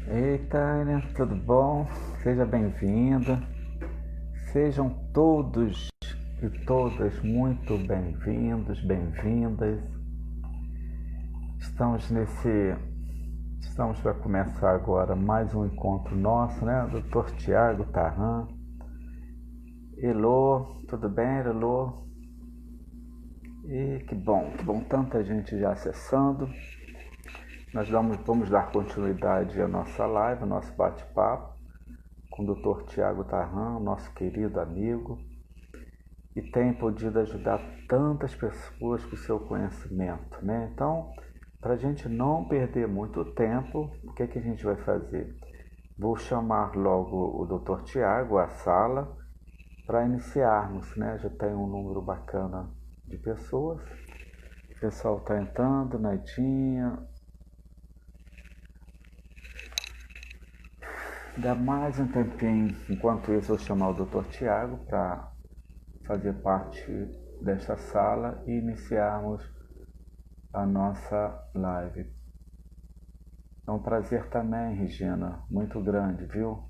Ei, Tânia, tudo bom? Seja bem-vinda. Sejam todos e todas muito bem-vindos, bem-vindas. Estamos para começar agora mais um encontro nosso, né? Dr. Tiago Tarran. Elô, tudo bem, Elô? E que bom, tanta gente já acessando. Nós vamos dar continuidade à nossa live, ao nosso bate-papo com o Dr. Tiago Tarran, nosso querido amigo, e tem podido ajudar tantas pessoas com o seu conhecimento, né? Então, para a gente não perder muito tempo, o que a gente vai fazer? Vou chamar logo o Dr. Tiago à sala para iniciarmos, né? Já tem um número bacana de pessoas. O pessoal está entrando, Naidinha. Dá mais um tempinho. Enquanto isso, eu vou chamar o Dr. Tiago para fazer parte desta sala e iniciarmos a nossa live. É um prazer também, Regina, muito grande, viu?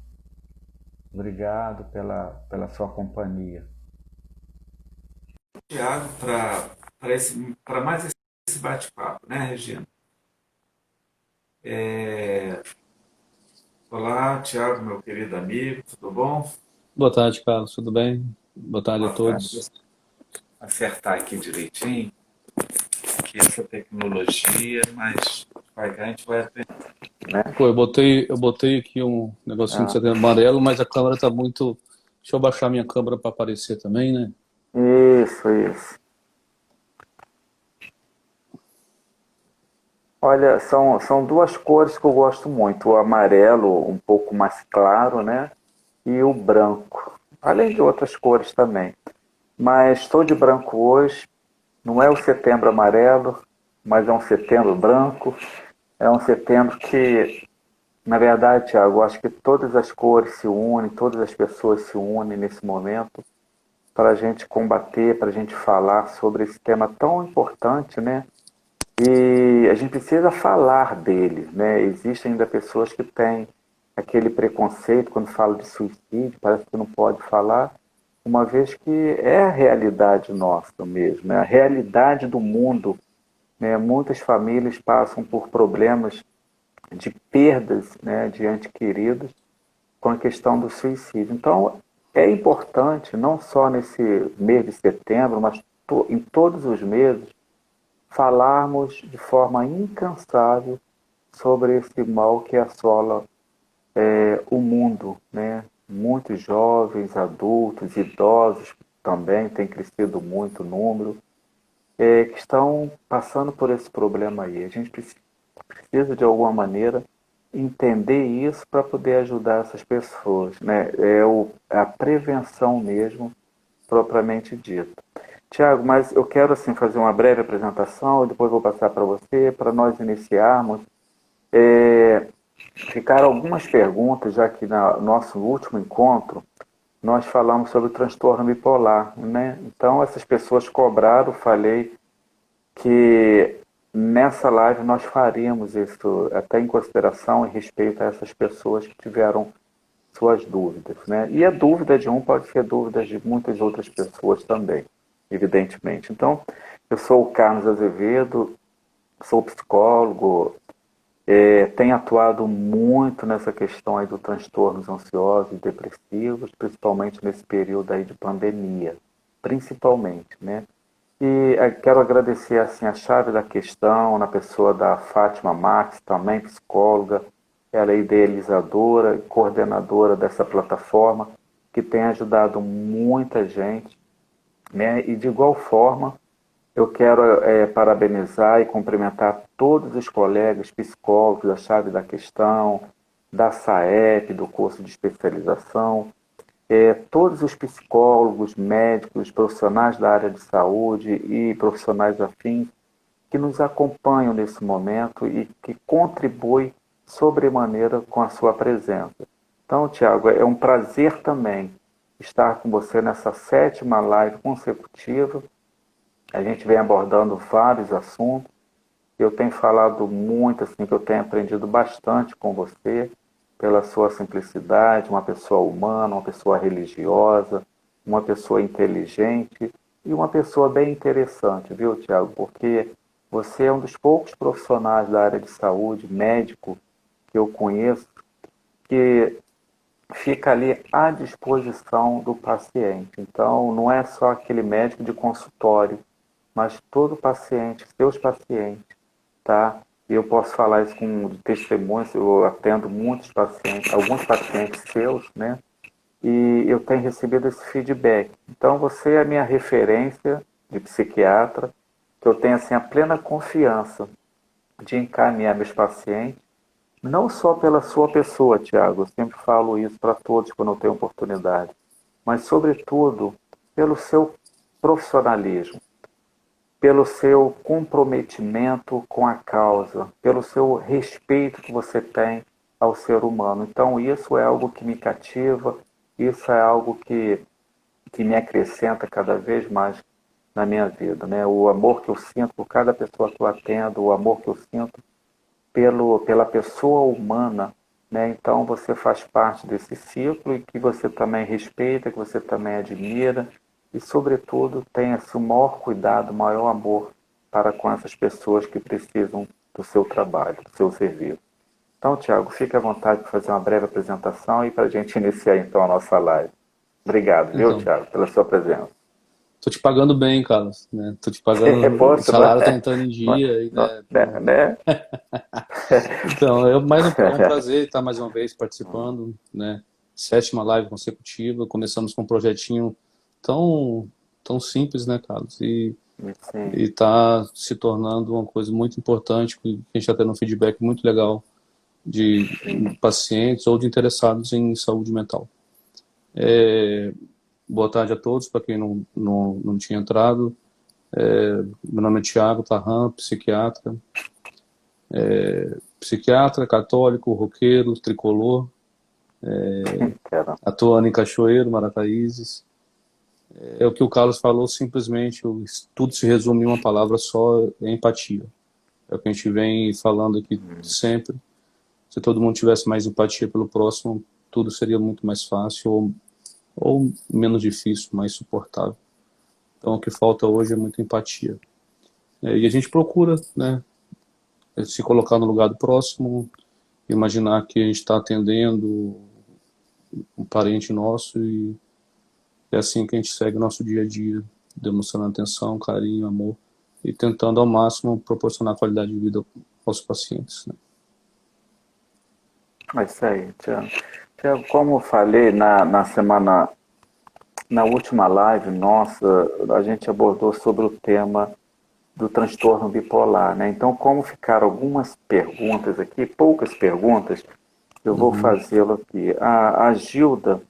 Obrigado pela sua companhia. Tiago, para mais esse bate-papo, né, Regina? Olá, Tiago, meu querido amigo, tudo bom? Boa tarde, Carlos. Tudo bem? Boa tarde a Boa tarde. todos. Acertar aqui direitinho, que essa tecnologia, mas a gente vai aprender, né? Pô, eu botei aqui um negocinho de setembro amarelo, mas a câmera tá muito. Deixa eu baixar minha câmera para aparecer também, né? Isso. Olha, são duas cores que eu gosto muito, o amarelo um pouco mais claro, né? E o branco, além de outras cores também. Mas estou de branco hoje, não é o setembro amarelo, mas é um setembro branco. É um setembro que, na verdade, Thiago, eu acho que todas as cores se unem, todas as pessoas se unem nesse momento para a gente combater, para a gente falar sobre esse tema tão importante, né? E a gente precisa falar dele, né? Existem ainda pessoas que têm aquele preconceito quando fala de suicídio, parece que não pode falar, uma vez que é a realidade nossa mesmo, né? A realidade do mundo, né? Muitas famílias passam por problemas de perdas, né, de entes queridos com a questão do suicídio. Então, é importante, não só nesse mês de setembro, mas em todos os meses, falarmos de forma incansável sobre esse mal que assola o mundo, né? Muitos jovens, adultos, idosos também tem crescido muito o número, que estão passando por esse problema aí. A gente precisa de alguma maneira entender isso para poder ajudar essas pessoas, né? A prevenção mesmo, propriamente dita. Tiago, mas eu quero assim fazer uma breve apresentação e depois vou passar para você para nós iniciarmos. Ficaram algumas perguntas, já que no nosso último encontro nós falamos sobre o transtorno bipolar, né? Então essas pessoas cobraram, falei que nessa live nós faríamos isso até em consideração e respeito a essas pessoas que tiveram suas dúvidas, né? E a dúvida de um pode ser dúvida de muitas outras pessoas também, evidentemente. Então, eu sou o Carlos Azevedo, sou psicólogo, tenho atuado muito nessa questão aí dos transtornos ansiosos e depressivos, principalmente nesse período aí de pandemia, principalmente, né? E quero agradecer assim a chave da questão na pessoa da Fátima Max, também psicóloga, ela é idealizadora e coordenadora dessa plataforma, que tem ajudado muita gente, né? E de igual forma, eu quero parabenizar e cumprimentar todos os colegas psicólogos da chave da questão, da SAEP, do curso de especialização, todos os psicólogos, médicos, profissionais da área de saúde e profissionais afins que nos acompanham nesse momento e que contribuem sobremaneira com a sua presença. Então, Tiago, é um prazer também estar com você nessa 7ª live consecutiva. A gente vem abordando vários assuntos. Eu tenho falado muito, assim, que eu tenho aprendido bastante com você, pela sua simplicidade, uma pessoa humana, uma pessoa religiosa, uma pessoa inteligente e uma pessoa bem interessante, viu, Tiago? Porque você é um dos poucos profissionais da área de saúde, médico, que eu conheço, que fica ali à disposição do paciente. Então, não é só aquele médico de consultório, mas todo paciente, seus pacientes, tá? Eu posso falar isso com testemunhos, eu atendo muitos pacientes, alguns pacientes seus, né? E eu tenho recebido esse feedback. Então, você é a minha referência de psiquiatra, que eu tenho assim a plena confiança de encaminhar meus pacientes, não só pela sua pessoa, Tiago, eu sempre falo isso para todos quando eu tenho oportunidade, mas, sobretudo, pelo seu profissionalismo, pelo seu comprometimento com a causa, pelo seu respeito que você tem ao ser humano. Então, isso é algo que me cativa, isso é algo que me acrescenta cada vez mais na minha vida, né? O amor que eu sinto por cada pessoa que eu atendo, o amor que eu sinto pela pessoa humana, né? Então você faz parte desse ciclo e que você também respeita, que você também admira e, sobretudo, tenha o maior cuidado, o maior amor para com essas pessoas que precisam do seu trabalho, do seu serviço. Então, Tiago, fique à vontade para fazer uma breve apresentação e para a gente iniciar então a nossa live. Obrigado, viu, Então, Tiago, pela sua presença. tô te pagando bem, Carlos, né? Tô te pagando, o Posso, não salário tá é? entrando em Não é? dia, Não, né? né? Então, Né? então é um prazer estar mais uma vez participando, né? 7ª live consecutiva. Começamos com um projetinho tão, tão simples, né, Carlos? Sim. E tá se tornando uma coisa muito importante, que a gente está tendo um feedback muito legal de pacientes ou de interessados em saúde mental. Boa tarde a todos, para quem não tinha entrado. Meu nome é Tiago Tarran, psiquiatra, católico, roqueiro, tricolor, Quero. atuando em Cachoeiro, Marataízes. É o que o Carlos falou, simplesmente, tudo se resume em uma palavra só, é empatia. É o que a gente vem falando aqui sempre. Se todo mundo tivesse mais empatia pelo próximo, tudo seria muito mais fácil ou menos difícil, mais suportável. Então, o que falta hoje é muita empatia. E a gente procura, né, se colocar no lugar do próximo, imaginar que a gente está atendendo um parente nosso e é assim que a gente segue o nosso dia a dia, demonstrando atenção, carinho, amor e tentando ao máximo proporcionar qualidade de vida aos pacientes, né? É isso aí, Tiago. Tiago, como eu falei na última live nossa, a gente abordou sobre o tema do transtorno bipolar, né? Então, como ficaram algumas perguntas aqui, poucas perguntas, eu vou Uhum. fazê-lo aqui. A Gilda,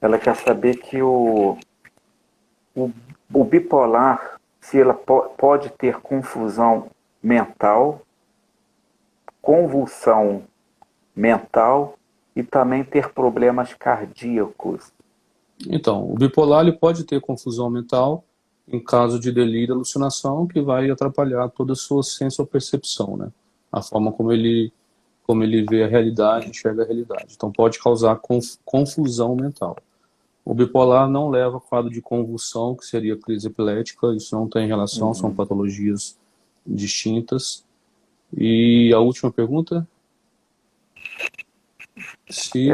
ela quer saber que o, o bipolar, se ela pode ter confusão mental, convulsão mental e também ter problemas cardíacos. Então, o bipolar ele pode ter confusão mental em caso de delírio e alucinação, que vai atrapalhar toda a sua sensopercepção, né? A forma como ele vê a realidade, enxerga a realidade. Então, pode causar confusão mental. O bipolar não leva a quadro de convulsão, que seria crise epilética, isso não tem relação, são patologias distintas. E a última pergunta? Se...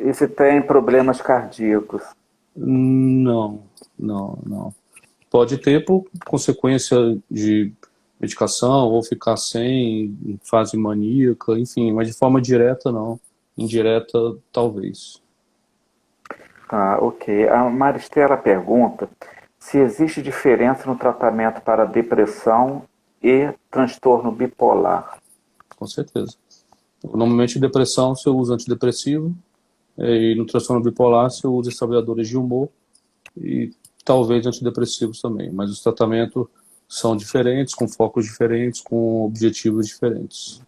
E se tem problemas cardíacos? Não, não. Pode ter por consequência de medicação ou ficar sem, em fase maníaca, enfim, mas de forma direta não. Indireta, talvez. Ah, ok. A Maristela pergunta se existe diferença no tratamento para depressão e transtorno bipolar. Com certeza. Normalmente, em depressão, você usa antidepressivo, e no transtorno bipolar, você usa estabilizadores de humor e talvez antidepressivos também. Mas o tratamento são diferentes, com focos diferentes, com objetivos diferentes.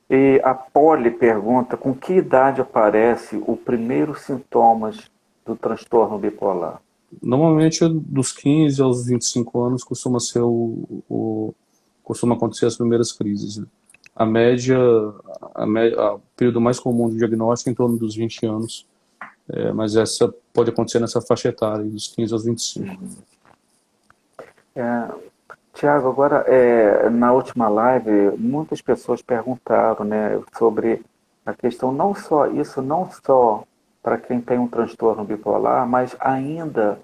E a Polly pergunta, com que idade aparece o primeiro sintomas do transtorno bipolar? Normalmente, dos 15 aos 25 anos costuma ser costuma acontecer as primeiras crises, né? A média, o período mais comum de diagnóstico é em torno dos 20 anos, mas essa pode acontecer nessa faixa etária, dos 15 aos 25. É, Tiago, agora, na última live, muitas pessoas perguntaram, né, sobre a questão, não só isso, não só para quem tem um transtorno bipolar, mas ainda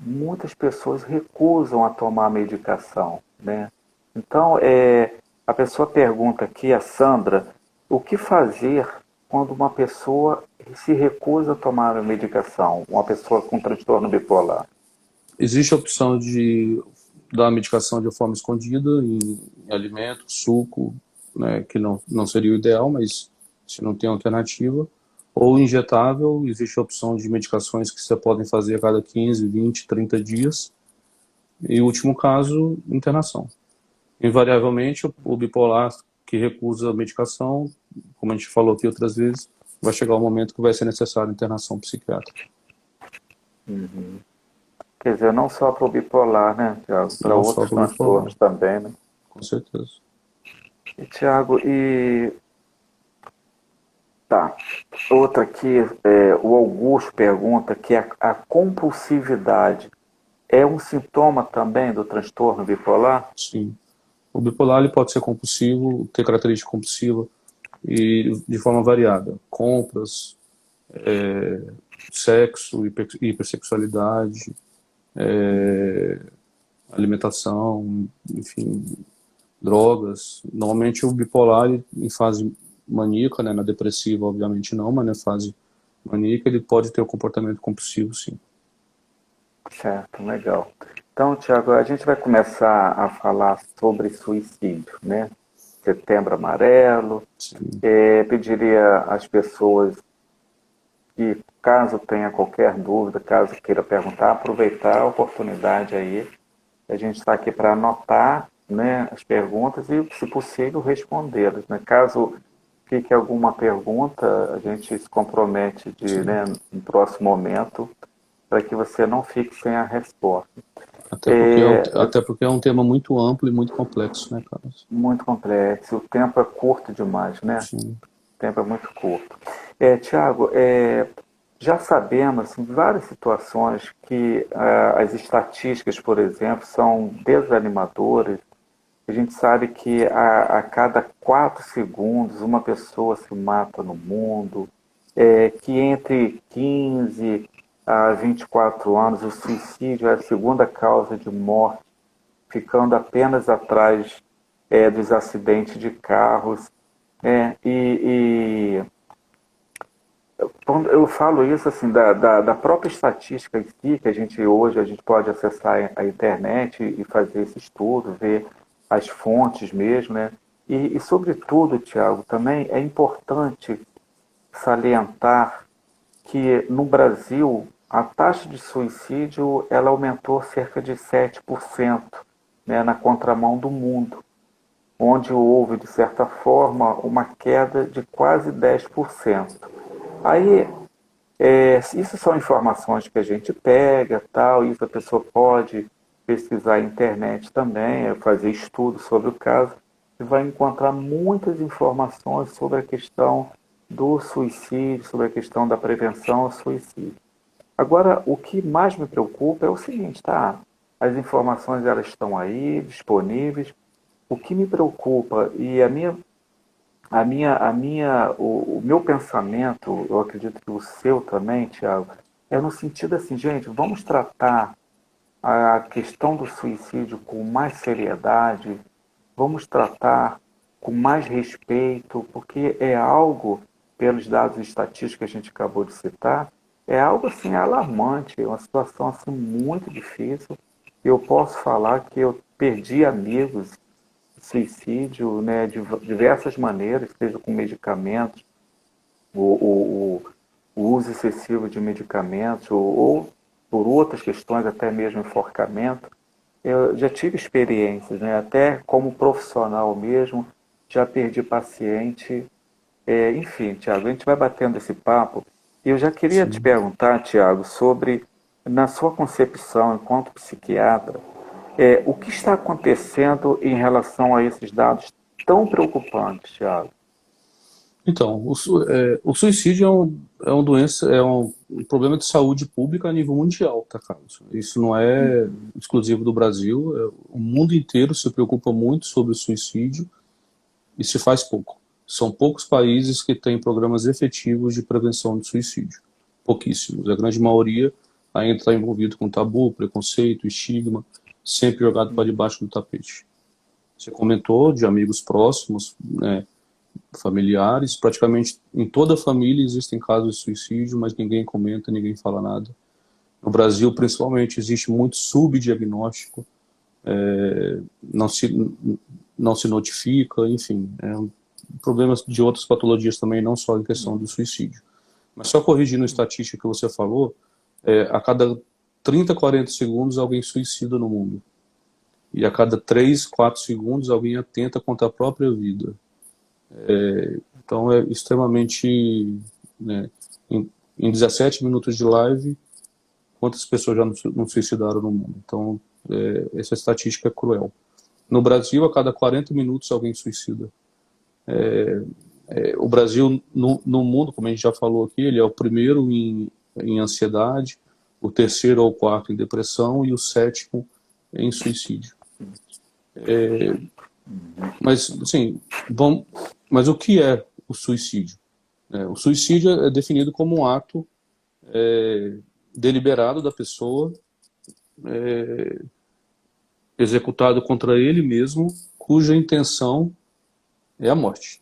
muitas pessoas recusam a tomar a medicação, né? Então, a pessoa pergunta aqui, a Sandra, o que fazer quando uma pessoa se recusa a tomar a medicação, uma pessoa com transtorno bipolar? Existe a opção de dar a medicação de forma escondida, em alimento, suco, né, que não seria o ideal, mas se não tem alternativa. Ou injetável, existe a opção de medicações que você podem fazer a cada 15, 20, 30 dias. E, último caso, internação. Invariavelmente, o bipolar que recusa a medicação, como a gente falou aqui outras vezes, vai chegar o momento que vai ser necessário internação psiquiátrica. Uhum. Quer dizer, não só para o bipolar, né, Tiago? Para Não só outros para o bipolar, transtornos também, né? com certeza. E, Tiago, tá. Outra aqui, o Augusto pergunta que a compulsividade é um sintoma também do transtorno bipolar? Sim. O bipolar ele pode ser compulsivo, ter característica compulsiva e de forma variada. Compras, sexo, hipersexualidade, alimentação, enfim, drogas. Normalmente o bipolar em fase maníaca, né, na depressiva obviamente não, mas na fase maníaca ele pode ter o comportamento compulsivo, sim. Certo, legal. Então, Tiago, a gente vai começar a falar sobre suicídio, né? Setembro Amarelo. Sim. Pediria às pessoas que, caso tenha qualquer dúvida, caso queira perguntar, aproveitar a oportunidade aí. A gente está aqui para anotar, né, as perguntas e, se possível, respondê-las, né? Caso fique alguma pergunta, a gente se compromete de, Sim. né, no próximo momento, para que você não fique sem a resposta. Até porque é um tema muito amplo e muito complexo, né, Carlos? Muito complexo, o tempo é curto demais, né? Sim. O tempo é muito curto. Tiago, já sabemos assim, várias situações que as estatísticas, por exemplo, são desanimadoras. A gente sabe que a cada 4 segundos uma pessoa se mata no mundo, que entre 15 a 24 anos o suicídio é a segunda causa de morte, ficando apenas atrás dos acidentes de carros. Quando eu falo isso assim da própria estatística em si, que a gente pode acessar a internet e fazer esse estudo, ver as fontes mesmo, né? E sobretudo, Tiago, também é importante salientar que no Brasil a taxa de suicídio ela aumentou cerca de 7%, né, na contramão do mundo, onde houve, de certa forma, uma queda de quase 10%. Aí, isso são informações que a gente pega, tal, isso a pessoa pode pesquisar na internet também, fazer estudos sobre o caso, e vai encontrar muitas informações sobre a questão do suicídio, sobre a questão da prevenção ao suicídio. Agora, o que mais me preocupa é o seguinte, tá? As informações elas estão aí, disponíveis. O que me preocupa e o meu pensamento, eu acredito que o seu também, Tiago, é no sentido assim, gente, vamos tratar a questão do suicídio com mais seriedade, vamos tratar com mais respeito, porque é algo, pelos dados estatísticos que a gente acabou de citar, é algo assim alarmante, é uma situação assim muito difícil. Eu posso falar que eu perdi amigos suicídio, né, de diversas maneiras, seja com medicamentos, o, o, o uso excessivo de medicamentos, ou por outras questões, até mesmo enforcamento. Eu já tive experiências, né? Até como profissional mesmo, já perdi paciente. Enfim, Tiago, a gente vai batendo esse papo. E eu já queria te Sim. perguntar, Tiago, sobre, na sua concepção enquanto psiquiatra, o que está acontecendo em relação a esses dados tão preocupantes, Tiago? Então, o suicídio é uma doença, um problema de saúde pública a nível mundial, tá, Carlos? Isso não é exclusivo do Brasil, o mundo inteiro se preocupa muito sobre o suicídio e se faz pouco. São poucos países que têm programas efetivos de prevenção de suicídio. Pouquíssimos. A grande maioria ainda está envolvido com tabu, preconceito, estigma, sempre jogado para debaixo do tapete. Você comentou de amigos próximos, né, familiares, praticamente em toda a família existem casos de suicídio, mas ninguém comenta, ninguém fala nada. No Brasil, principalmente, existe muito subdiagnóstico, não se, não se notifica, enfim, problemas de outras patologias também, não só em questão do suicídio. Mas só corrigindo a estatística que você falou, a cada 30, 40 segundos alguém suicida no mundo. E a cada 3, 4 segundos alguém atenta contra a própria vida. Então é extremamente, né, em 17 minutos de live, quantas pessoas já não suicidaram no mundo? Então, essa estatística é cruel. No Brasil, a cada 40 minutos alguém suicida. O Brasil, no mundo, como a gente já falou aqui, ele é o primeiro em ansiedade, o terceiro ou quarto em depressão e o sétimo em suicídio. Mas, assim, mas o que é o suicídio? O suicídio é definido como um ato deliberado da pessoa, executado contra ele mesmo, cuja intenção é a morte,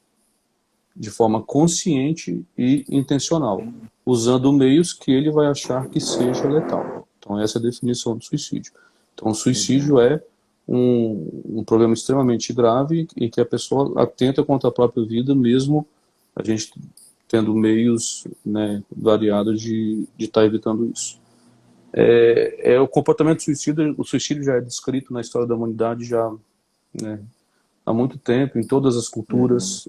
de forma consciente e intencional, usando meios que ele vai achar que seja letal. Então essa é a definição do suicídio. Então o suicídio é um problema extremamente grave e que a pessoa atenta contra a própria vida, mesmo a gente tendo meios, né, variados de estar evitando isso. O comportamento suicida, o suicídio já é descrito na história da humanidade já, né, há muito tempo, em todas as culturas,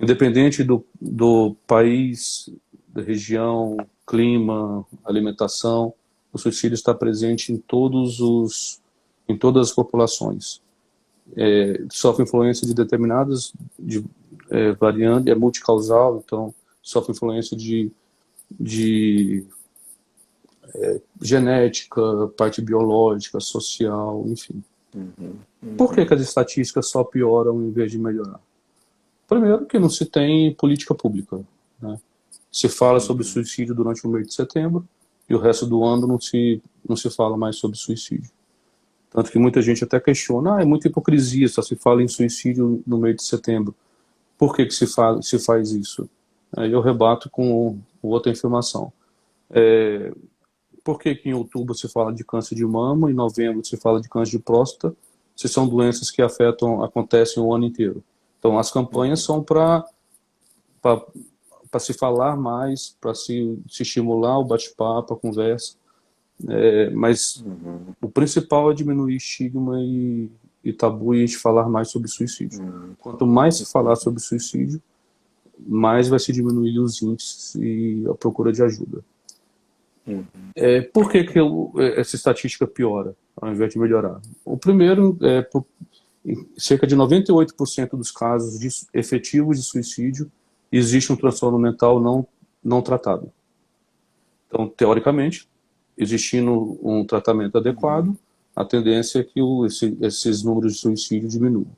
independente do país, da região, clima, alimentação, o suicídio está presente em todas as populações. Sofre influência de determinadas variantes, é multicausal, então sofre influência de genética, parte biológica, social, enfim. Por que as estatísticas só pioram em vez de melhorar? Primeiro, que não se tem política pública, né? Se fala sobre suicídio durante o mês de setembro e o resto do ano não se fala mais sobre suicídio. Tanto que muita gente até questiona, é muita hipocrisia, só se fala em suicídio no mês de setembro. Por que se faz isso? Aí eu rebato com outra informação. Por que em outubro se fala de câncer de mama, em novembro se fala de câncer de próstata, se são doenças que acontecem o ano inteiro? Então as campanhas são para se falar mais, para se estimular o bate-papo, a conversa, mas o principal é diminuir estigma e tabu e a gente falar mais sobre suicídio. Quanto mais se falar sobre suicídio, mais vai se diminuir os índices e a procura de ajuda. Por que essa estatística piora, ao invés de melhorar? O primeiro cerca de 98% dos casos efetivos de suicídio existe um transtorno mental não tratado. Então, teoricamente, existindo um tratamento adequado, a tendência é que esses números de suicídio diminuam.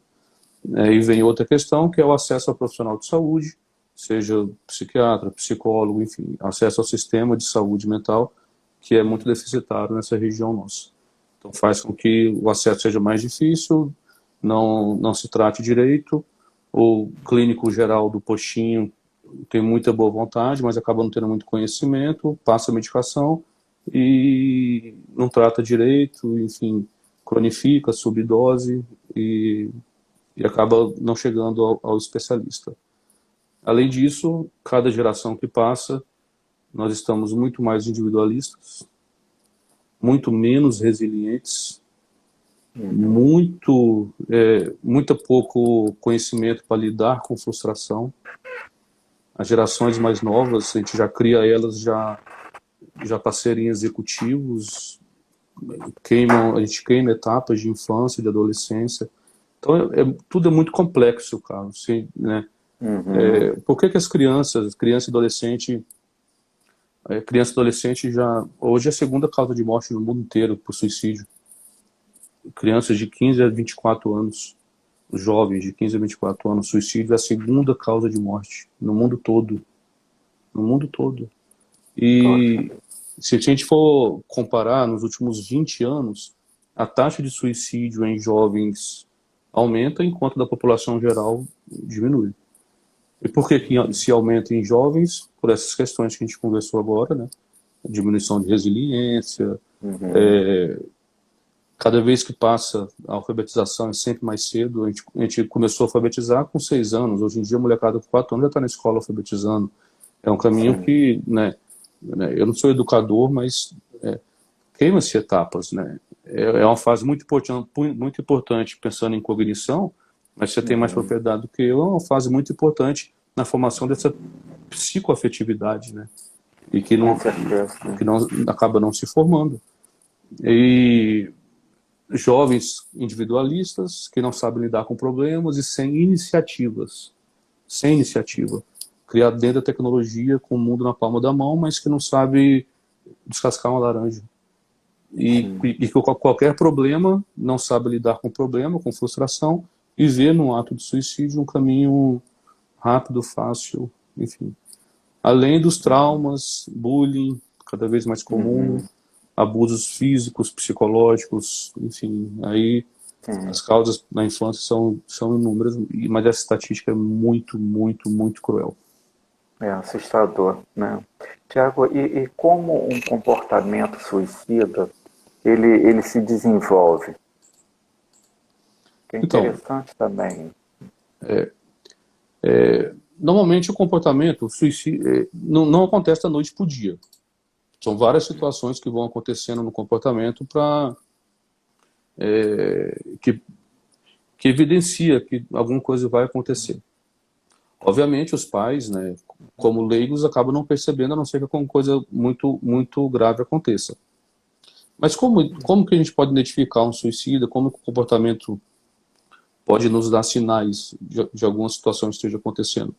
E vem outra questão, que é o acesso ao profissional de saúde, seja psiquiatra, psicólogo, enfim, acesso ao sistema de saúde mental, que é muito deficitário nessa região nossa. Então faz com que o acesso seja mais difícil, não se trate direito, o clínico geral do postinho tem muita boa vontade, mas acaba não tendo muito conhecimento, passa a medicação e não trata direito, enfim, cronifica, subdose e acaba não chegando ao especialista. Além disso, cada geração que passa nós estamos muito mais individualistas, muito menos resilientes, muito pouco conhecimento para lidar com frustração. As gerações mais novas, a gente já cria elas já para serem executivos, a gente queima etapas de infância, de adolescência. Então, tudo é muito complexo, Carlos. Sim, né? Por que as criança e adolescente já... Hoje é a segunda causa de morte no mundo inteiro por suicídio. Crianças de 15 a 24 anos, jovens de 15 a 24 anos, suicídio é a segunda causa de morte no mundo todo. No mundo todo. E se a gente for comparar nos últimos 20 anos, a taxa de suicídio em jovens aumenta, enquanto da população geral diminui. E por que se aumenta em jovens? Por essas questões que a gente conversou agora, né? Diminuição de resiliência, cada vez que passa a alfabetização é sempre mais cedo. A gente começou a alfabetizar com 6 anos, hoje em dia a molecada com 4 anos já está na escola alfabetizando. É um caminho que, né, eu não sou educador, mas queima-se etapas, né? É uma fase muito importante pensando em cognição, mas você tem mais propriedade do que eu, é uma fase muito importante na formação dessa psicoafetividade, né? E que não acaba não se formando. E jovens individualistas que não sabem lidar com problemas e sem iniciativa, criado dentro da tecnologia, com o mundo na palma da mão, mas que não sabe descascar uma laranja. E com qualquer problema, não sabe lidar com o problema, com frustração, e vê no ato de suicídio um caminho rápido, fácil, enfim. Além dos traumas, bullying, cada vez mais comum, abusos físicos, psicológicos, enfim, aí as causas na infância são inúmeras, mas essa estatística é muito, muito, muito cruel. É assustador, né? Tiago, e como um comportamento suicida, ele se desenvolve? Que é interessante também. Normalmente o comportamento suicida não acontece da noite para o dia. São várias situações que vão acontecendo no comportamento que evidencia que alguma coisa vai acontecer. Obviamente os pais, né, como leigos, acabam não percebendo, a não ser que alguma coisa muito, muito grave aconteça. Mas como que a gente pode identificar um suicida? Como que o comportamento pode nos dar sinais de alguma situação que esteja acontecendo?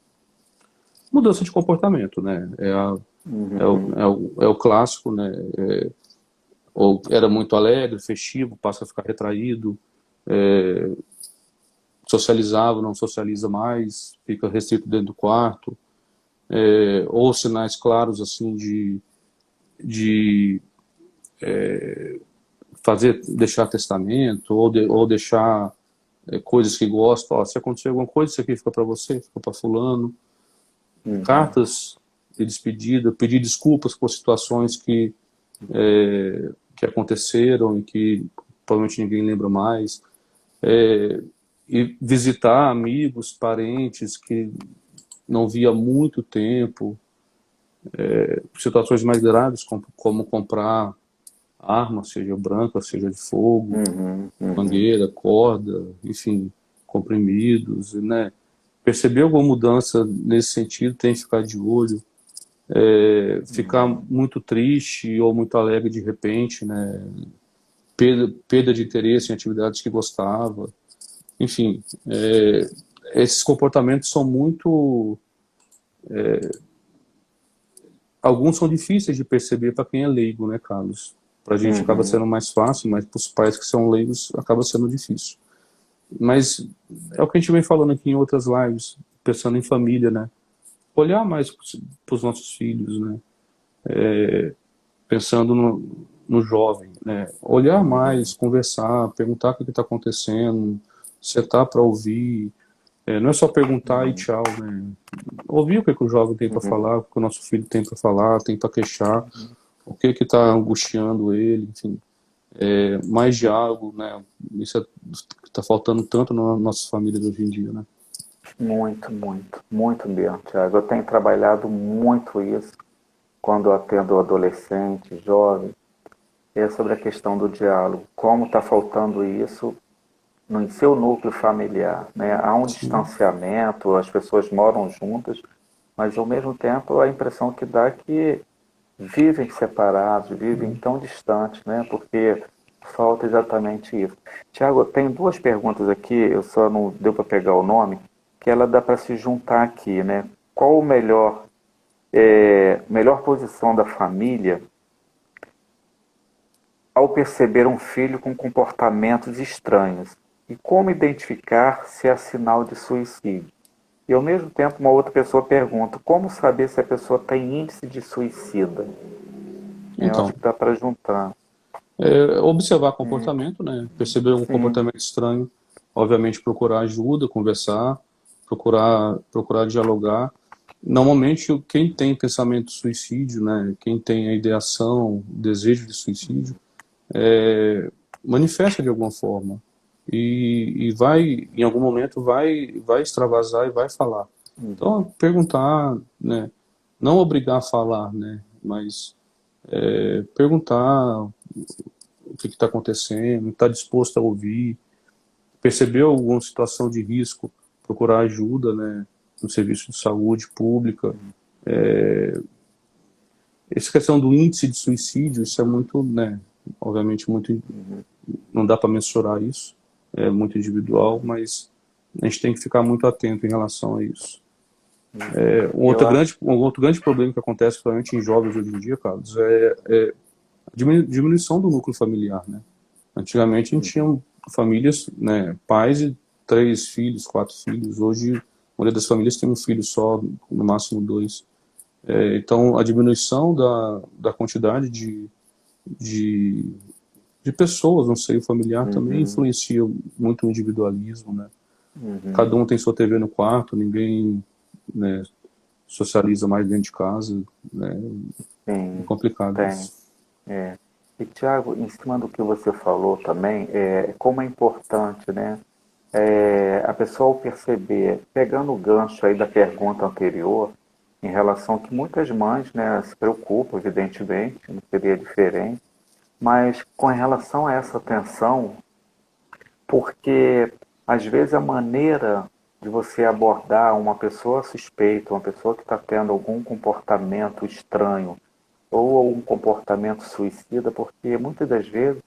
Mudança de comportamento, né? É o clássico, né? Ou era muito alegre, festivo, passa a ficar retraído, socializava, não socializa mais, fica restrito dentro do quarto, ou sinais claros assim de deixar testamento, ou deixar coisas que gosta. Se acontecer alguma coisa, isso aqui fica para você, fica para fulano. Cartas de despedida, pedir desculpas por situações que aconteceram e que provavelmente ninguém lembra mais. E visitar amigos, parentes que não via há muito tempo. Situações mais graves, como comprar arma, seja branca, seja de fogo, mangueira, corda, enfim, comprimidos, né? Perceber alguma mudança nesse sentido, tem que ficar de olho. Ficar muito triste ou muito alegre de repente, né? Perda de interesse em atividades que gostava. Enfim, esses comportamentos são muito... alguns são difíceis de perceber para quem é leigo, né, Carlos? Para a gente acaba sendo mais fácil, mas para os pais que são leigos acaba sendo difícil. Mas é o que a gente vem falando aqui em outras lives, pensando em família, né? Olhar mais para os nossos filhos, né? Pensando no jovem, né? Olhar mais, conversar, perguntar o que está acontecendo, sentar para ouvir. Não é só perguntar e tchau, né? Ouvir o que o jovem tem para falar, o que o nosso filho tem para falar, tem para queixar, o que está angustiando ele, enfim. Mais diálogo, né? Isso está faltando tanto nas nossas famílias hoje em dia, né? Muito, muito, muito mesmo, Tiago. Eu tenho trabalhado muito isso. quando eu atendo adolescentes, jovens, é sobre a questão do diálogo. Como está faltando isso no seu núcleo familiar, né? Há um Sim. distanciamento, as pessoas moram juntas, mas ao mesmo tempo a impressão que dá é que vivem separados, vivem tão distantes, né? Porque falta exatamente isso. Tiago, tem duas perguntas aqui, eu só não deu para pegar o nome, que ela dá para se juntar aqui, né? Qual o melhor posição da família ao perceber um filho com comportamentos estranhos? E como identificar se é sinal de suicídio? E ao mesmo tempo uma outra pessoa pergunta, como saber se a pessoa tem índice de suicida? Eu acho Então, que dá para juntar. observar comportamento, né? Perceber um Sim. comportamento estranho, obviamente procurar ajuda, conversar, procurar dialogar. Normalmente, quem tem pensamento de suicídio, né? Quem tem a ideação, o desejo de suicídio, manifesta de alguma forma e vai, em algum momento, vai extravasar e vai falar. Então, Uhum. perguntar, né? Não obrigar a falar, né? Mas perguntar o que está acontecendo, está disposto a ouvir, percebeu alguma situação de risco, procurar ajuda, né, no serviço de saúde pública. Essa questão do índice de suicídio, isso é muito, né, obviamente muito, não dá para mensurar isso, é muito individual, mas a gente tem que ficar muito atento em relação a isso. Eu acho. Um outro grande problema que acontece, principalmente em jovens hoje em dia, Carlos, a diminuição do núcleo familiar, né? Antigamente a gente tinha famílias, né, pais e 3 filhos, 4 filhos. Hoje, a maioria das famílias tem um filho só, no máximo 2. Então, a diminuição da quantidade de, de pessoas no seio familiar também Uhum, influencia muito o individualismo, né? Cada uhum. um tem sua TV no quarto, ninguém, né, socializa mais dentro de casa, né? É Sim, complicado tem. isso. É. E, Tiago, em cima do que você falou também, como é importante, né? A pessoa ao perceber, pegando o gancho aí da pergunta anterior, em relação que muitas mães, né, se preocupam, evidentemente, não seria diferente, mas com relação a essa atenção, porque às vezes a maneira de você abordar uma pessoa suspeita, uma pessoa que está tendo algum comportamento estranho ou algum comportamento suicida, porque muitas das vezes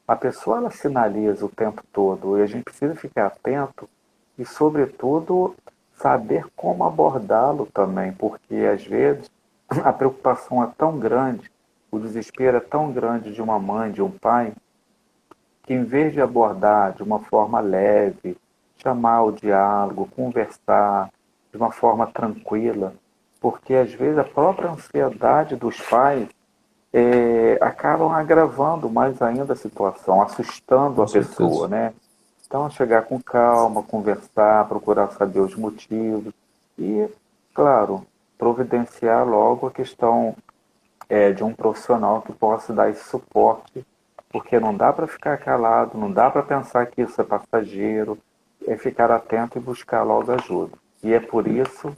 a pessoa ela sinaliza o tempo todo e a gente precisa ficar atento e, sobretudo, saber como abordá-lo também, porque às vezes a preocupação é tão grande, o desespero é tão grande de uma mãe, de um pai, que em vez de abordar de uma forma leve, chamar o diálogo, conversar de uma forma tranquila, porque às vezes a própria ansiedade dos pais acabam agravando mais ainda a situação, assustando Com a pessoa, certeza. né? Então, chegar com calma, conversar, procurar saber os motivos e, claro, providenciar logo a questão de um profissional que possa dar esse suporte, porque não dá para ficar calado, não dá para pensar que isso é passageiro, é ficar atento e buscar logo ajuda. E é por isso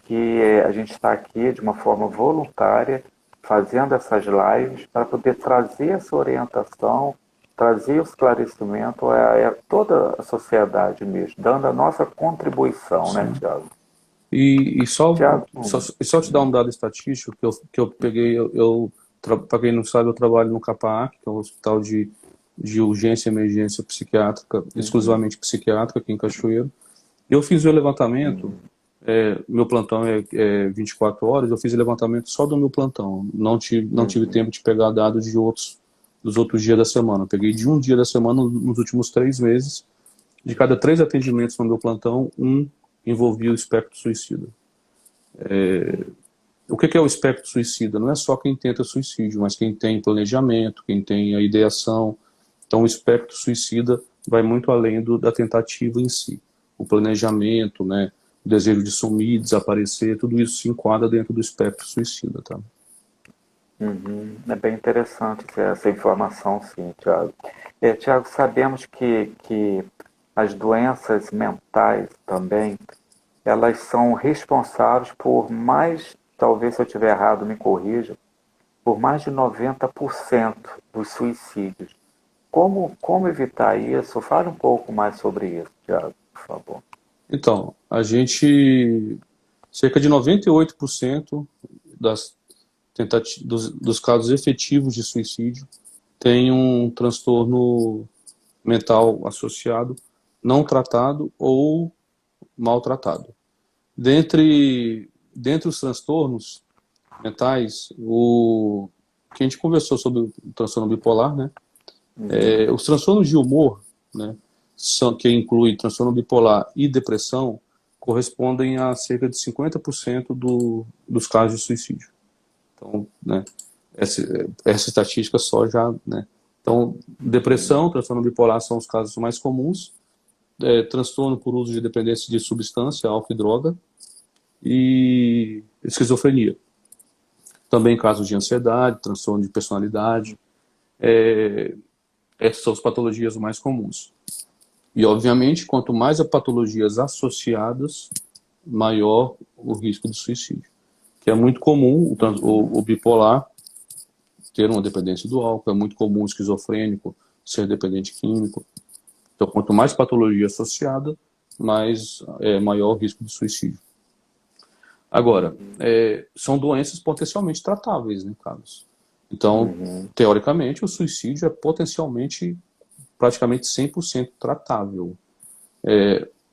que a gente está aqui de uma forma voluntária, fazendo essas lives, para poder trazer essa orientação, trazer o esclarecimento a toda a sociedade mesmo, dando a nossa contribuição, né, Sim. Tiago? E Tiago, só te dar um dado estatístico que eu peguei, para quem não sabe, eu trabalho no CAPAAC, que é um hospital de urgência e emergência psiquiátrica, exclusivamente psiquiátrica aqui em Cachoeiro. Eu fiz o levantamento, meu plantão é 24 horas, eu fiz o levantamento só do meu plantão, não tive tempo de pegar dados dos outros dias da semana. Eu peguei de um dia da semana nos últimos 3 meses, de cada 3 atendimentos no meu plantão, um envolvia o espectro suicida. O que é o espectro suicida? Não é só quem tenta suicídio, mas quem tem planejamento, quem tem a ideação. Então, o espectro suicida vai muito além da tentativa em si. O planejamento, né, o desejo de sumir, desaparecer, tudo isso se enquadra dentro do espectro suicida, tá? é bem interessante essa informação, sim, Tiago. Tiago, sabemos que as doenças mentais também, elas são responsáveis por mais talvez se eu estiver errado me corrija, por mais de 90% dos suicídios. Como evitar isso? Fale um pouco mais sobre isso, Tiago, por favor. Então, cerca de 98% dos casos efetivos de suicídio tem um transtorno mental associado, não tratado ou maltratado. Dentre os transtornos mentais, o que a gente conversou sobre o transtorno bipolar, né? Os transtornos de humor, né, que inclui transtorno bipolar e depressão, correspondem a cerca de 50% dos casos de suicídio. Então, né, essa estatística só já, né? Então, depressão, transtorno bipolar são os casos mais comuns, transtorno por uso de dependência de substância, álcool e droga, e esquizofrenia. Também casos de ansiedade, transtorno de personalidade. Essas são as patologias mais comuns. E, obviamente, quanto mais a patologias associadas, maior o risco de suicídio. Que é muito comum o bipolar ter uma dependência do álcool, é muito comum o esquizofrênico ser dependente químico. Então, quanto mais patologia associada, maior o risco de suicídio. Agora, são doenças potencialmente tratáveis, né, Carlos? Então, teoricamente, o suicídio é potencialmente, praticamente 100% tratável.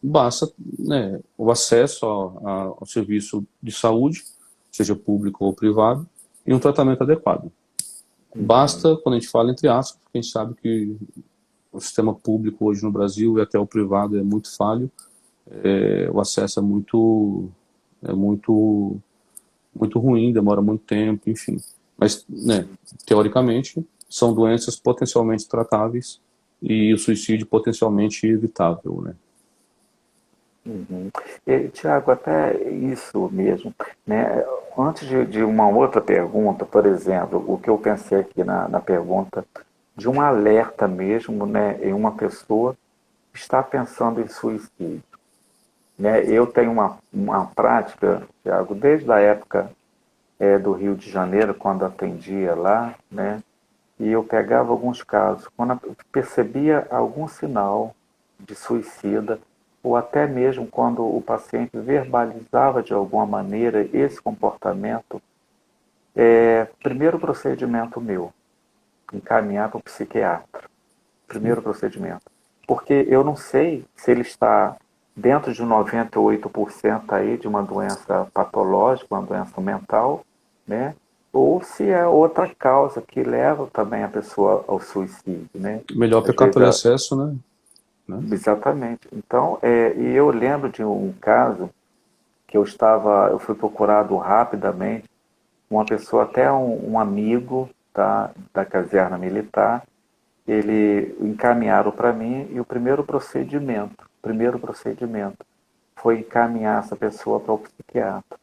Basta, né, o acesso ao serviço de saúde, seja público ou privado, e um tratamento adequado. Basta, quando a gente fala entre aspas, porque a gente sabe que o sistema público hoje no Brasil e até o privado é muito falho, o acesso é muito ruim, demora muito tempo, enfim. Mas, né, teoricamente, são doenças potencialmente tratáveis e o suicídio potencialmente evitável, né? Tiago, até isso mesmo, né? Antes de uma outra pergunta, por exemplo, o que eu pensei aqui na pergunta, de um alerta mesmo, né, em uma pessoa que está pensando em suicídio. Né? Eu tenho uma prática, Tiago, desde a época do Rio de Janeiro, quando atendia lá, né? E eu pegava alguns casos, quando eu percebia algum sinal de suicida, ou até mesmo quando o paciente verbalizava de alguma maneira esse comportamento, primeiro procedimento meu, encaminhar para o psiquiatra. Primeiro procedimento. Porque eu não sei se ele está dentro de 98% aí de uma doença patológica, uma doença mental, né? Ou se é outra causa que leva também a pessoa ao suicídio, né? Melhor Às pecar vezes, por excesso, né? exatamente. Então, e eu lembro de um caso que eu fui procurado rapidamente, uma pessoa, até um amigo, tá, da caserna militar, ele encaminharam para mim e o primeiro procedimento foi encaminhar essa pessoa para o psiquiatra.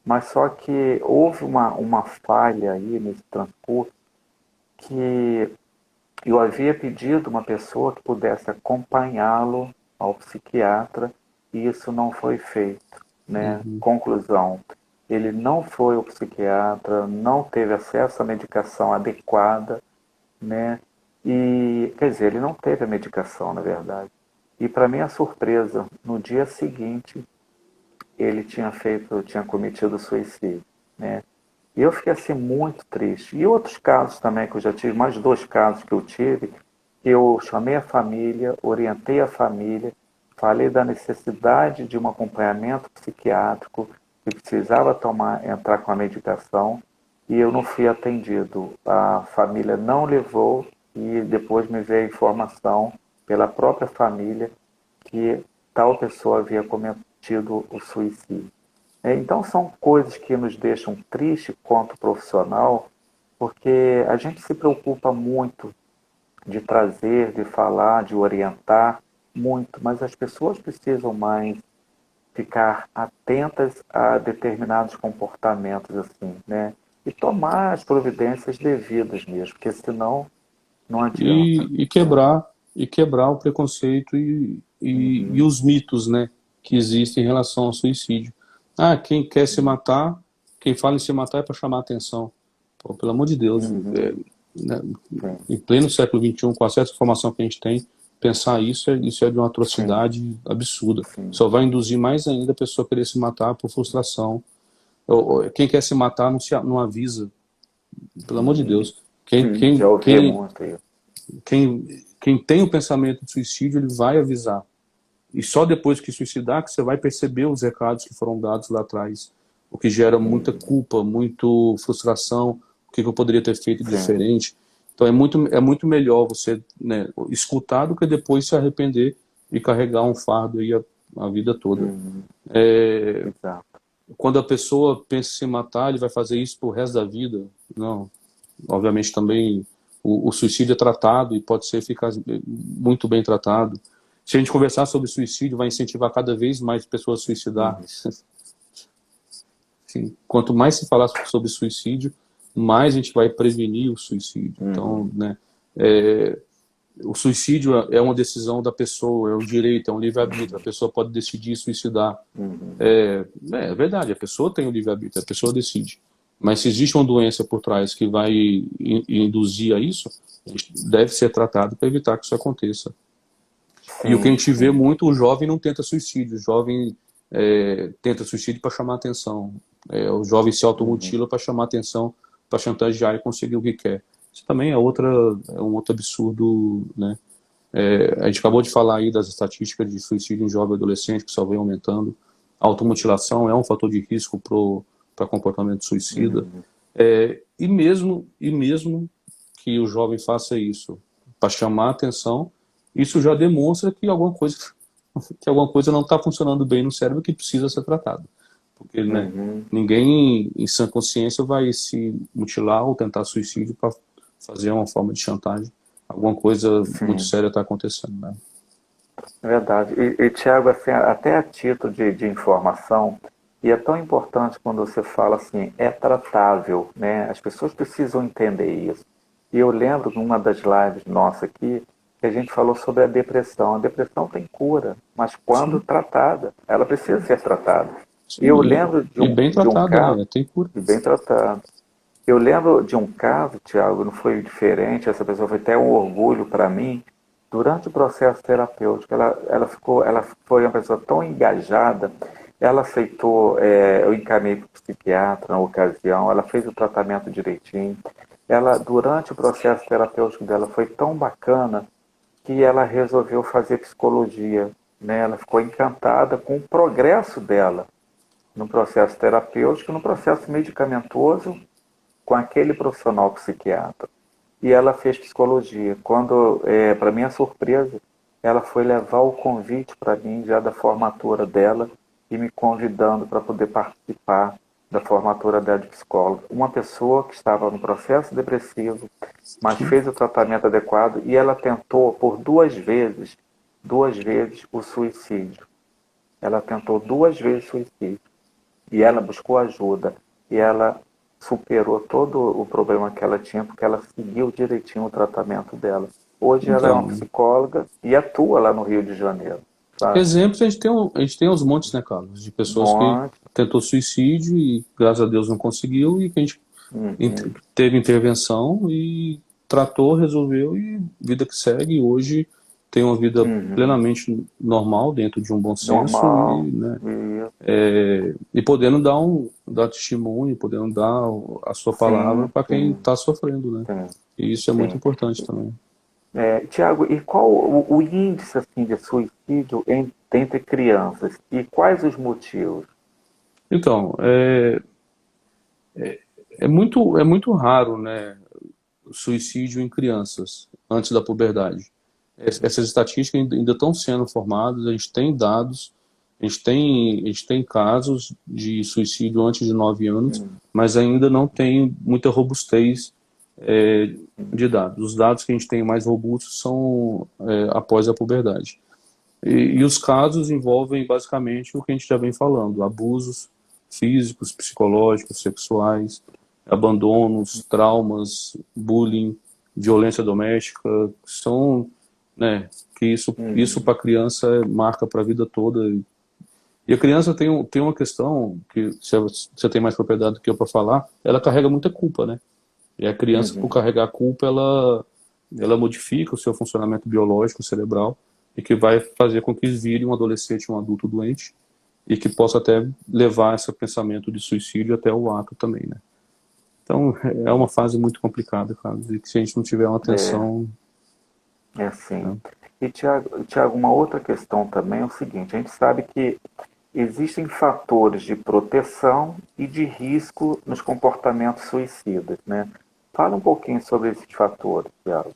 Mas só que houve uma falha aí nesse transcurso, que eu havia pedido uma pessoa que pudesse acompanhá-lo ao psiquiatra e isso não foi feito, né? Conclusão, ele não foi ao psiquiatra, não teve acesso à medicação adequada, né? E, quer dizer, ele não teve a medicação, na verdade. E para minha surpresa, no dia seguinte, ele tinha cometido suicídio, né? E eu fiquei assim muito triste. E outros casos também que eu já tive, mais dois casos que eu tive, que eu chamei a família, orientei a família, falei da necessidade de um acompanhamento psiquiátrico, que precisava entrar com a medicação, e eu não fui atendido. A família não levou e depois me veio a informação pela própria família que tal pessoa havia cometido o suicídio. Então são coisas que nos deixam tristes quanto profissional, porque a gente se preocupa muito de trazer, de falar, de orientar muito, mas as pessoas precisam mais ficar atentas a determinados comportamentos assim, né? E tomar as providências devidas mesmo, porque senão não adianta. E quebrar o preconceito e os mitos, né, que existem em relação ao suicídio. Ah, quem quer se matar quem fala em se matar é para chamar atenção. Pô, pelo amor de Deus, né, em pleno século XXI, com acesso à informação que a gente tem, pensar isso é de uma atrocidade absurda. Só vai induzir mais ainda a pessoa a querer se matar por frustração. Quem quer se matar não avisa. Pelo amor de Deus. Já ouvi muito isso. Quem tem o pensamento de suicídio, ele vai avisar. E só depois que suicidar que você vai perceber os recados que foram dados lá atrás. O que gera muita culpa, muita frustração, o que eu poderia ter feito diferente. Então é muito melhor você, né, escutar do que depois se arrepender e carregar um fardo aí a vida toda. Quando a pessoa pensa em se matar, ele vai fazer isso pro resto da vida? Não. Obviamente também o suicídio é tratado e pode ser muito bem tratado. Se a gente conversar sobre suicídio, vai incentivar cada vez mais pessoas a suicidar. Assim, quanto mais se falar sobre suicídio, mais a gente vai prevenir o suicídio. Então, né, o suicídio é uma decisão da pessoa, é um direito, é um livre-arbítrio. A pessoa pode decidir suicidar. É verdade, a pessoa tem o livre-arbítrio, a pessoa decide. Mas se existe uma doença por trás que vai induzir a isso, deve ser tratado para evitar que isso aconteça. E o que a gente vê muito, o jovem não tenta suicídio, o jovem tenta suicídio para chamar atenção. O jovem se automutila para chamar atenção, para chantagear e conseguir o que quer. Isso também é um outro absurdo, né? A gente acabou de falar aí das estatísticas de suicídio em jovem e adolescente, que só vem aumentando. A automutilação é um fator de risco para comportamento suicida. E mesmo que o jovem faça isso para chamar atenção, isso já demonstra que alguma coisa não está funcionando bem no cérebro, que precisa ser tratado. Porque né, ninguém em sã consciência vai se mutilar ou tentar suicídio para fazer uma forma de chantagem. Alguma coisa muito séria está acontecendo, né? É verdade. E Tiago, assim, até a título de informação, e é tão importante quando você fala assim, é tratável, né? As pessoas precisam entender isso. E eu lembro numa das lives nossa aqui, que a gente falou sobre a depressão. A depressão tem cura, mas quando tratada, ela precisa ser tratada. Sim, e eu lembro bem tratada, né? Tem cura. Bem tratado. Eu lembro de um caso, Tiago, não foi diferente, essa pessoa foi até um orgulho para mim. Durante o processo terapêutico, ela foi uma pessoa tão engajada, ela aceitou, eu encaminhei para o psiquiatra na ocasião, ela fez o tratamento direitinho. Durante o processo terapêutico dela, foi tão bacana que ela resolveu fazer psicologia, né? Ela ficou encantada com o progresso dela no processo terapêutico, no processo medicamentoso, com aquele profissional psiquiatra. E ela fez psicologia. Quando, para minha surpresa, ela foi levar o convite para mim já da formatura dela e me convidando para poder participar da formatura dela de psicóloga. Uma pessoa que estava no processo depressivo, mas fez o tratamento adequado, e ela tentou por duas vezes o suicídio. Ela tentou 2 vezes suicídio. E ela buscou ajuda. E ela superou todo o problema que ela tinha, porque ela seguiu direitinho o tratamento dela. Hoje ela é uma psicóloga e atua lá no Rio de Janeiro. Sabe? Exemplos a gente tem aos montes, né, Carlos? De pessoas que tentou suicídio e, graças a Deus, não conseguiu, e que a gente teve intervenção e tratou, resolveu, e vida que segue. Hoje tem uma vida plenamente normal, dentro de um bom senso, e podendo dar testemunho, podendo dar a sua palavra para quem está sofrendo, né? E isso é muito importante também. Tiago, e qual o índice assim, de suicídio entre crianças? E quais os motivos? Então, é muito raro, né, o suicídio em crianças antes da puberdade. Essas estatísticas ainda estão sendo formadas, a gente tem dados, a gente tem casos de suicídio antes de 9 anos, mas ainda não tem muita robustez de dados. Os dados que a gente tem mais robustos são após a puberdade. E os casos envolvem basicamente o que a gente já vem falando: abusos físicos, psicológicos, sexuais, abandonos, traumas, bullying, violência doméstica, são, né, que isso para a criança marca para a vida toda. E a criança tem uma questão que, se você tem mais propriedade do que eu para falar, ela carrega muita culpa, né? E a criança, por Uhum. carregar a culpa, ela modifica o seu funcionamento biológico cerebral e que vai fazer com que vire um adolescente, um adulto doente e que possa até levar esse pensamento de suicídio até o ato também, né? Então, é uma fase muito complicada, cara, e que se a gente não tiver uma É, atenção, é assim. né? E, Tiago, uma outra questão também é o seguinte: a gente sabe que existem fatores de proteção e de risco nos comportamentos suicidas, né? Fala um pouquinho sobre esses fatores, Tiago.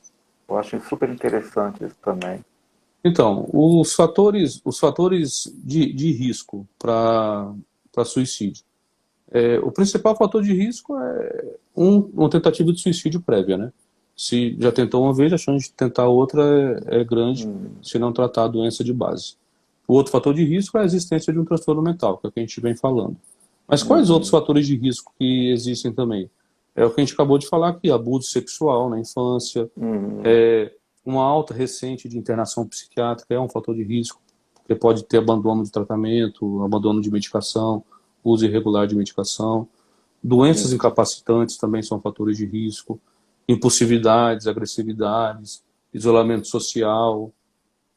Eu acho super interessante isso também. Então, os fatores de risco para suicídio. O principal fator de risco é uma tentativa de suicídio prévia, né? Se já tentou uma vez, a chance de tentar outra é grande Hum, se não tratar a doença de base. O outro fator de risco é a existência de um transtorno mental, que é o que a gente vem falando. Mas quais outros uhum, fatores de risco que existem também? É o que a gente acabou de falar aqui, abuso sexual na infância, uhum, é, uma alta recente de internação psiquiátrica é um fator de risco, porque pode ter abandono de tratamento, abandono de medicação, uso irregular de medicação. Doenças uhum, incapacitantes também são fatores de risco, impulsividades, agressividades, isolamento social,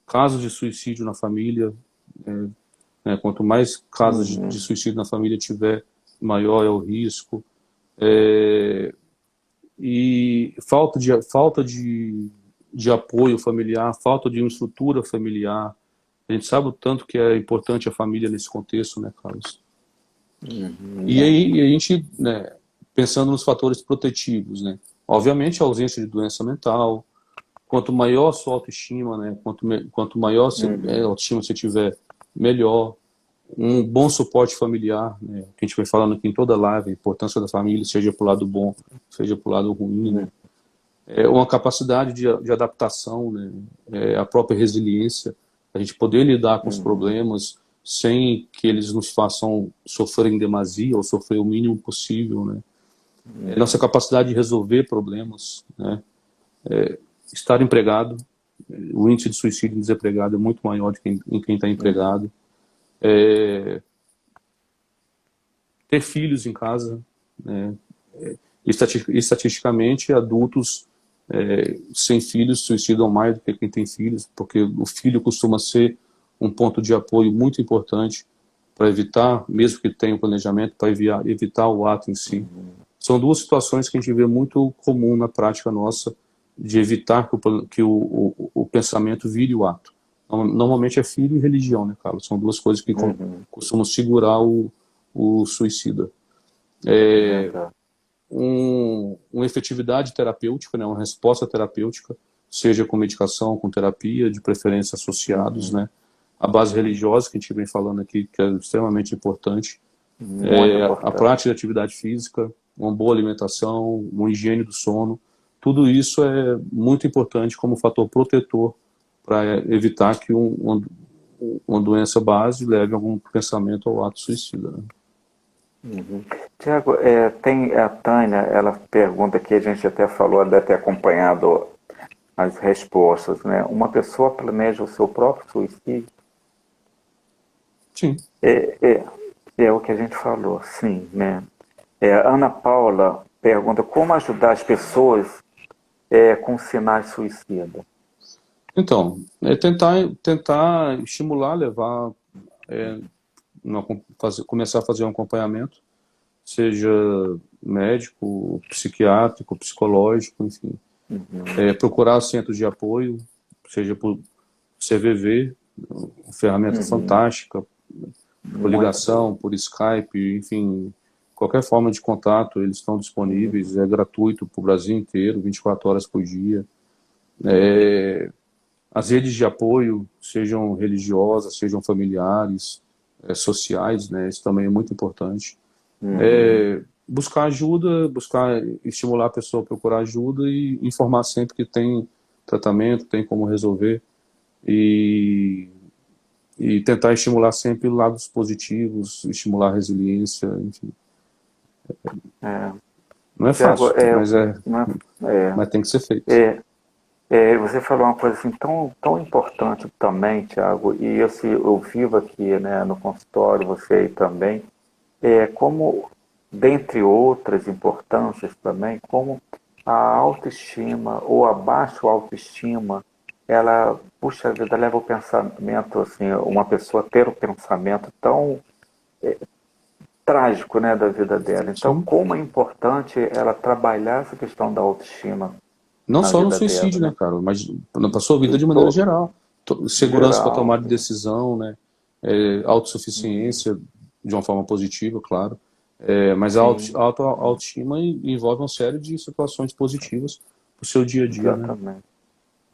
casos de suicídio na família, né, quanto mais casos de uhum, suicídio na família tiver, maior é o risco. É, e falta de apoio familiar, falta de uma estrutura familiar. A gente sabe o tanto que é importante a família nesse contexto, né, Carlos? uhum, E é, aí a gente, né, pensando nos fatores protetivos, né? Obviamente a ausência de doença mental, quanto maior a sua autoestima, né, quanto maior a uhum, autoestima você tiver, melhor. Um bom suporte familiar, né, que a gente vem falando aqui em toda live, a importância da família, seja para o lado bom, seja para o lado ruim, né? uhum, Uma capacidade de adaptação, né? A própria resiliência, a gente poder lidar com os uhum, problemas sem que eles nos façam sofrer em demasia ou sofrer o mínimo possível, né? Nossa uhum, capacidade de resolver problemas, né? Estar empregado, o índice de suicídio e desempregado é muito maior do que em quem está uhum, empregado. Ter filhos em casa, né? Estatisticamente, adultos sem filhos suicidam mais do que quem tem filhos, porque o filho costuma ser um ponto de apoio muito importante para evitar, mesmo que tenha um planejamento, para evitar o ato em si. São duas situações que a gente vê muito comum na prática nossa de evitar que o pensamento vire o ato. Normalmente é filho e religião, né, Carlos? São duas coisas que uhum. costumam segurar o suicida. Verdade. Uma efetividade terapêutica, né, uma resposta terapêutica, seja com medicação, com terapia, de preferência associados, Uhum. né, a base religiosa que a gente vem falando aqui, que é extremamente importante, Muito a importante. prática de atividade física, uma boa alimentação, uma higiene do sono, tudo isso é muito importante como fator protetor para evitar que uma doença base leve a algum pensamento ao ato suicida, né? Uhum. Tiago, tem a Tânia, ela pergunta que a gente até falou, deve ter acompanhado as respostas, né? Uma pessoa planeja o seu próprio suicídio? Sim. É, é, é o que a gente falou, sim, né? Ana Paula pergunta como ajudar as pessoas com sinais suicidas. Então, tentar estimular, levar, começar a fazer um acompanhamento, seja médico, psiquiátrico, psicológico, enfim. Procurar centros de apoio, seja por CVV, uma ferramenta Uhum. fantástica, por Muito boa. ligação, por Skype, enfim, qualquer forma de contato, eles estão disponíveis, é gratuito para o Brasil inteiro, 24 horas por dia. As redes de apoio, sejam religiosas, sejam familiares, sociais, né, isso também é muito importante. Uhum. Buscar ajuda, buscar estimular a pessoa a procurar ajuda e informar sempre que tem tratamento, tem como resolver e, e tentar estimular sempre lados positivos, estimular a resiliência, enfim. É. Não é Tiago, fácil, né, mas tem que ser feito. é, Você falou uma coisa assim tão importante também, Tiago, e eu vivo aqui, né, no consultório, você aí também, como, dentre outras importâncias também, como a autoestima ou a baixa autoestima, ela, puxa vida, leva o pensamento, assim, uma pessoa ter um pensamento tão trágico, né, da vida dela. Então, Sim. como é importante ela trabalhar essa questão da autoestima Não na só no vida dela, suicídio, né, né? cara, mas na sua vida E de maneira geral. Segurança para geral, tomar de decisão, né, autossuficiência de uma forma positiva, claro. Mas sim, a autoestima envolve uma série de situações positivas para o seu dia a dia, né? exatamente.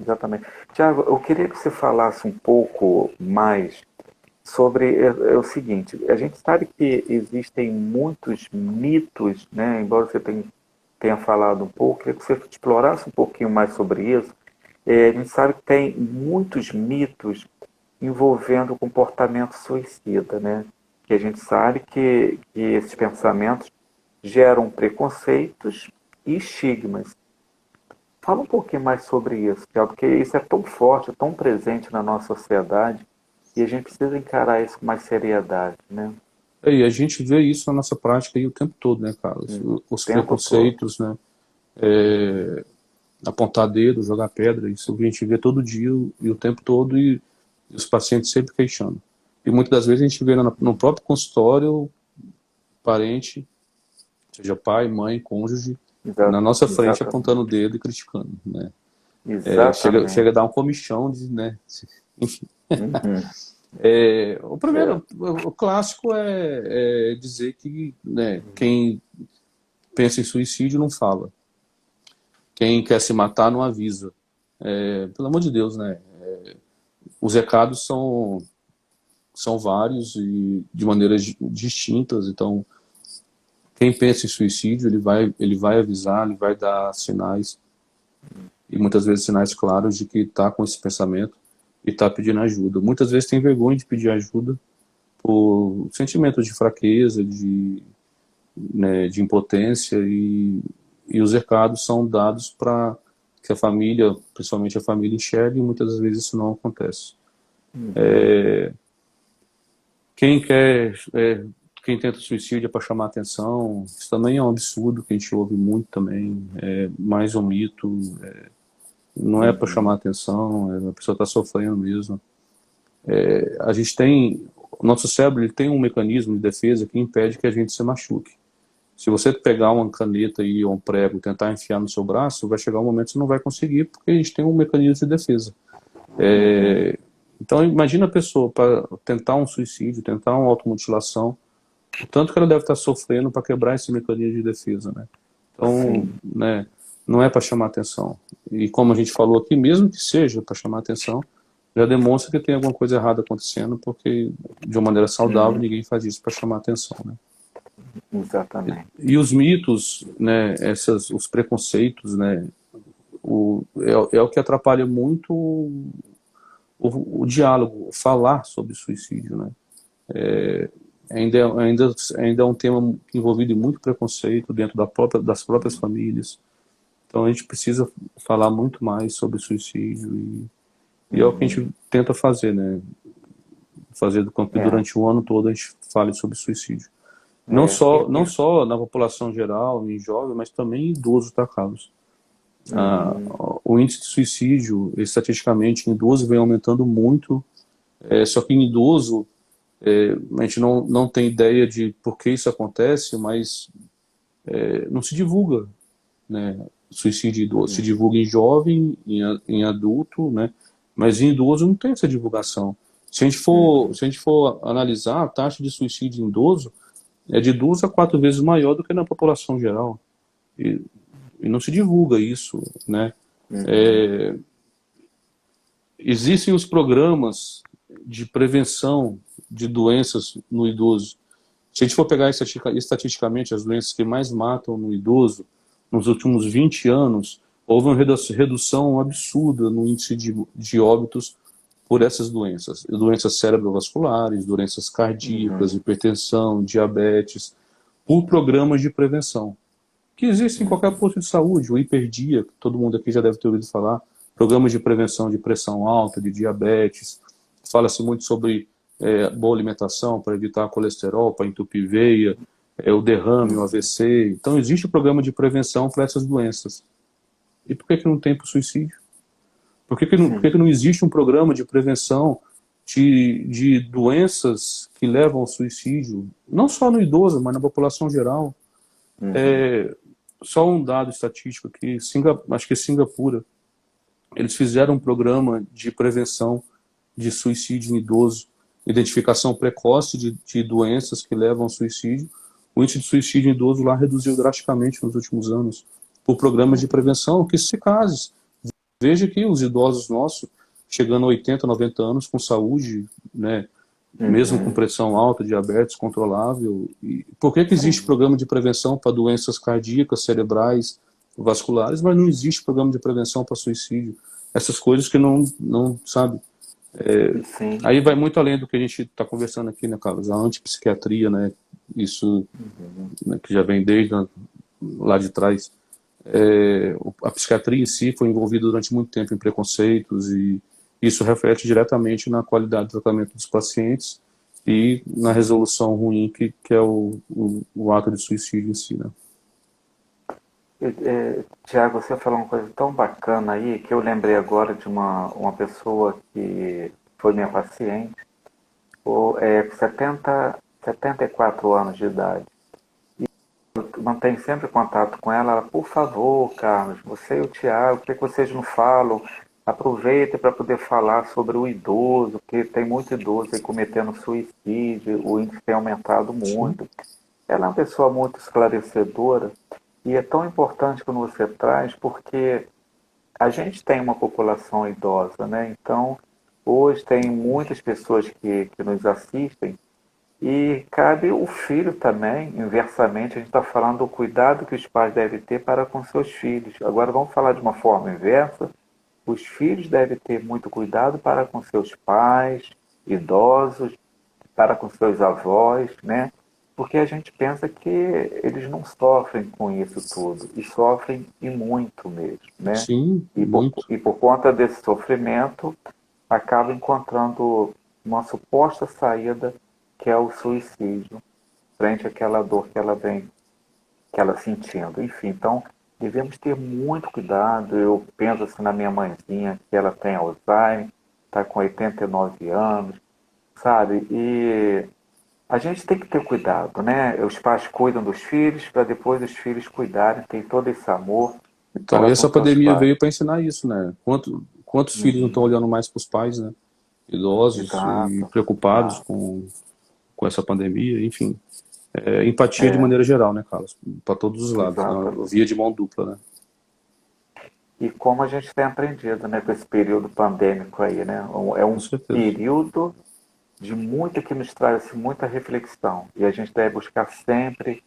Exatamente. Tiago, eu queria que você falasse um pouco mais sobre o seguinte, a gente sabe que existem muitos mitos, né? Embora você tenha falado um pouco, queria que você explorasse um pouquinho mais sobre isso. A gente sabe que tem muitos mitos envolvendo o comportamento suicida, né? Que a gente sabe que esses pensamentos geram preconceitos e estigmas. Fala um pouquinho mais sobre isso, Thiago, porque isso é tão forte, tão presente na nossa sociedade, e a gente precisa encarar isso com mais seriedade, né? E a gente vê isso na nossa prática aí o tempo todo, né, Carlos? O Os tempo todo. preconceitos, né? Apontar dedo, jogar pedra, isso a gente vê todo dia e o tempo todo e os pacientes sempre queixando. E muitas das vezes a gente vê no próprio consultório, parente, seja pai, mãe, cônjuge, na nossa frente apontando o Exatamente. dedo e criticando, né? Chega a Exatamente. dar um comichão, né? Enfim. Uhum. O É. primeiro, o clássico é dizer que, né, quem pensa em suicídio não fala. Quem quer se matar não avisa. Pelo amor de Deus, né? Os recados são vários e de maneiras distintas. Então, quem pensa em suicídio, ele vai avisar, ele vai dar sinais, e muitas vezes sinais claros de que está com esse pensamento e está pedindo ajuda. Muitas vezes tem vergonha de pedir ajuda por sentimentos de fraqueza, né, de impotência, e os recados são dados para que a família, principalmente a família, enxergue, e muitas vezes isso não acontece. Uhum. Quem quer, quem tenta suicídio é para chamar atenção, isso também é um absurdo que a gente ouve muito também, é mais um mito, não é para chamar Uhum. atenção, a pessoa está sofrendo mesmo. A gente tem, o nosso cérebro ele tem um mecanismo de defesa que impede que a gente se machuque. Se você pegar uma caneta e um prego e tentar enfiar no seu braço, vai chegar um momento que você não vai conseguir, porque a gente tem um mecanismo de defesa. Uhum. Então, imagina a pessoa para tentar um suicídio, tentar uma automutilação, o tanto que ela deve estar sofrendo para quebrar esse mecanismo de defesa, né? Então, Sim. né, não é para chamar atenção. E como a gente falou aqui, mesmo que seja para chamar atenção, já demonstra que tem alguma coisa errada acontecendo, porque de uma maneira saudável Uhum. ninguém faz isso para chamar atenção, né? Exatamente. E os mitos, né, os preconceitos, né, é o que atrapalha muito o diálogo, falar sobre suicídio, né? Ainda é um tema envolvido em muito preconceito dentro das próprias famílias. Então a gente precisa falar muito mais sobre suicídio e é o que a Uhum. gente tenta fazer, né? Fazer com que É, durante o ano todo a gente fale sobre suicídio. e, Não só na população geral, em jovem, mas também em idoso, tá, Carlos? Ah, uhum. o índice de suicídio, estatisticamente, em idoso vem aumentando muito, só que em idoso a gente não tem ideia de por que isso acontece, mas não se divulga, né? Suicídio idoso. Se divulga em jovem, em adulto, né? Mas em idoso não tem essa divulgação. Uhum. Se a gente for analisar, a taxa de suicídio em idoso é de 2 a 4 vezes maior do que na população geral. E, e não se divulga isso, né? Uhum. Existem os programas de prevenção de doenças no idoso. Se a gente for pegar estatisticamente as doenças que mais matam no idoso, nos últimos 20 anos, houve uma redução absurda no índice de óbitos por essas doenças. Doenças cerebrovasculares, doenças cardíacas, Uhum. hipertensão, diabetes, por programas de prevenção, que existem em qualquer posto de saúde. O Hiperdia, que todo mundo aqui já deve ter ouvido falar, programas de prevenção de pressão alta, de diabetes, fala-se muito sobre boa alimentação para evitar colesterol, para entupir veia, o derrame, o AVC. Então existe um programa de prevenção para essas doenças. E por que não tem para o suicídio? Por que não existe um programa de prevenção de doenças que levam ao suicídio, não só no idoso, mas na população geral? Só um dado estatístico aqui, acho que Singapura, eles fizeram um programa de prevenção de suicídio em idoso, identificação precoce de doenças que levam ao suicídio. O índice de suicídio em idoso lá reduziu drasticamente nos últimos anos, por programas de prevenção que se casos. Veja que os idosos nossos, chegando a 80, 90 anos, com saúde, né, mesmo com pressão alta, diabetes controlável. E por que existe programa de prevenção para doenças cardíacas, cerebrais, vasculares, mas não existe programa de prevenção para suicídio? Essas coisas que não sabe. Aí vai muito além do que a gente está conversando aqui, né, Carlos? A antipsiquiatria, né, isso né, que já vem desde lá de trás. A psiquiatria em si foi envolvida durante muito tempo em preconceitos e isso reflete diretamente na qualidade do tratamento dos pacientes e na resolução ruim que é o ato de suicídio em si, né? Tiago, você falou uma coisa tão bacana aí que eu lembrei agora de uma pessoa que foi minha paciente, com 74 anos de idade. Mantenho sempre contato com ela. Por favor, Carlos, você e o Tiago, por que vocês não falam? Aproveitem para poder falar sobre o idoso, porque tem muito idoso aí cometendo suicídio, o índice tem aumentado muito. Ela é uma pessoa muito esclarecedora e é tão importante quando você traz, porque a gente tem uma população idosa, né? Então, hoje tem muitas pessoas que nos assistem e cabe o filho também, inversamente, a gente está falando do cuidado que os pais devem ter para com seus filhos. Agora vamos falar de uma forma inversa. Os filhos devem ter muito cuidado para com seus pais, idosos, para com seus avós, né? Porque a gente pensa que eles não sofrem com isso tudo, e sofrem e muito mesmo, né? Sim, muito. E por conta desse sofrimento, acaba encontrando uma suposta saída que é o suicídio, frente àquela dor que ela sentindo. Enfim, então devemos ter muito cuidado. Eu penso assim na minha mãezinha, que ela tem Alzheimer, está com 89 anos, sabe? E a gente tem que ter cuidado, né? Os pais cuidam dos filhos para depois os filhos cuidarem, tem todo esse amor Então, e para com essa seus pandemia pais. veio para ensinar isso, né? Quantos filhos não estão olhando mais para os pais, né? Idosos e Exato, preocupados exato. com essa pandemia, enfim. Empatia de maneira geral, né, Carlos? Para todos os lados, né? Exatamente. Via de mão dupla, né? E como a gente tem aprendido, né, com esse período pandêmico aí, né? É Com um certeza. período de muito que nos traz assim, muita reflexão. E a gente deve buscar sempre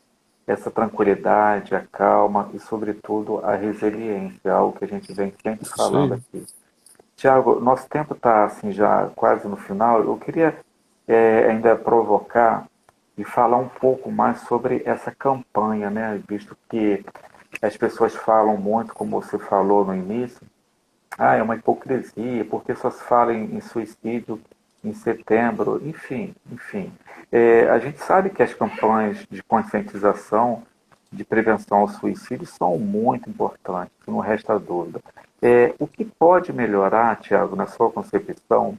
essa tranquilidade, a calma e, sobretudo, a resiliência, algo que a gente vem sempre Isso falando aí. aqui. Tiago, nosso tempo está assim, já quase no final. Eu queria ainda provocar e falar um pouco mais sobre essa campanha, né? Visto que as pessoas falam muito, como você falou no início, é uma hipocrisia, porque só se fala em suicídio em setembro, enfim. A gente sabe que as campanhas de conscientização, de prevenção ao suicídio são muito importantes, não resta dúvida. O que pode melhorar, Tiago, na sua concepção,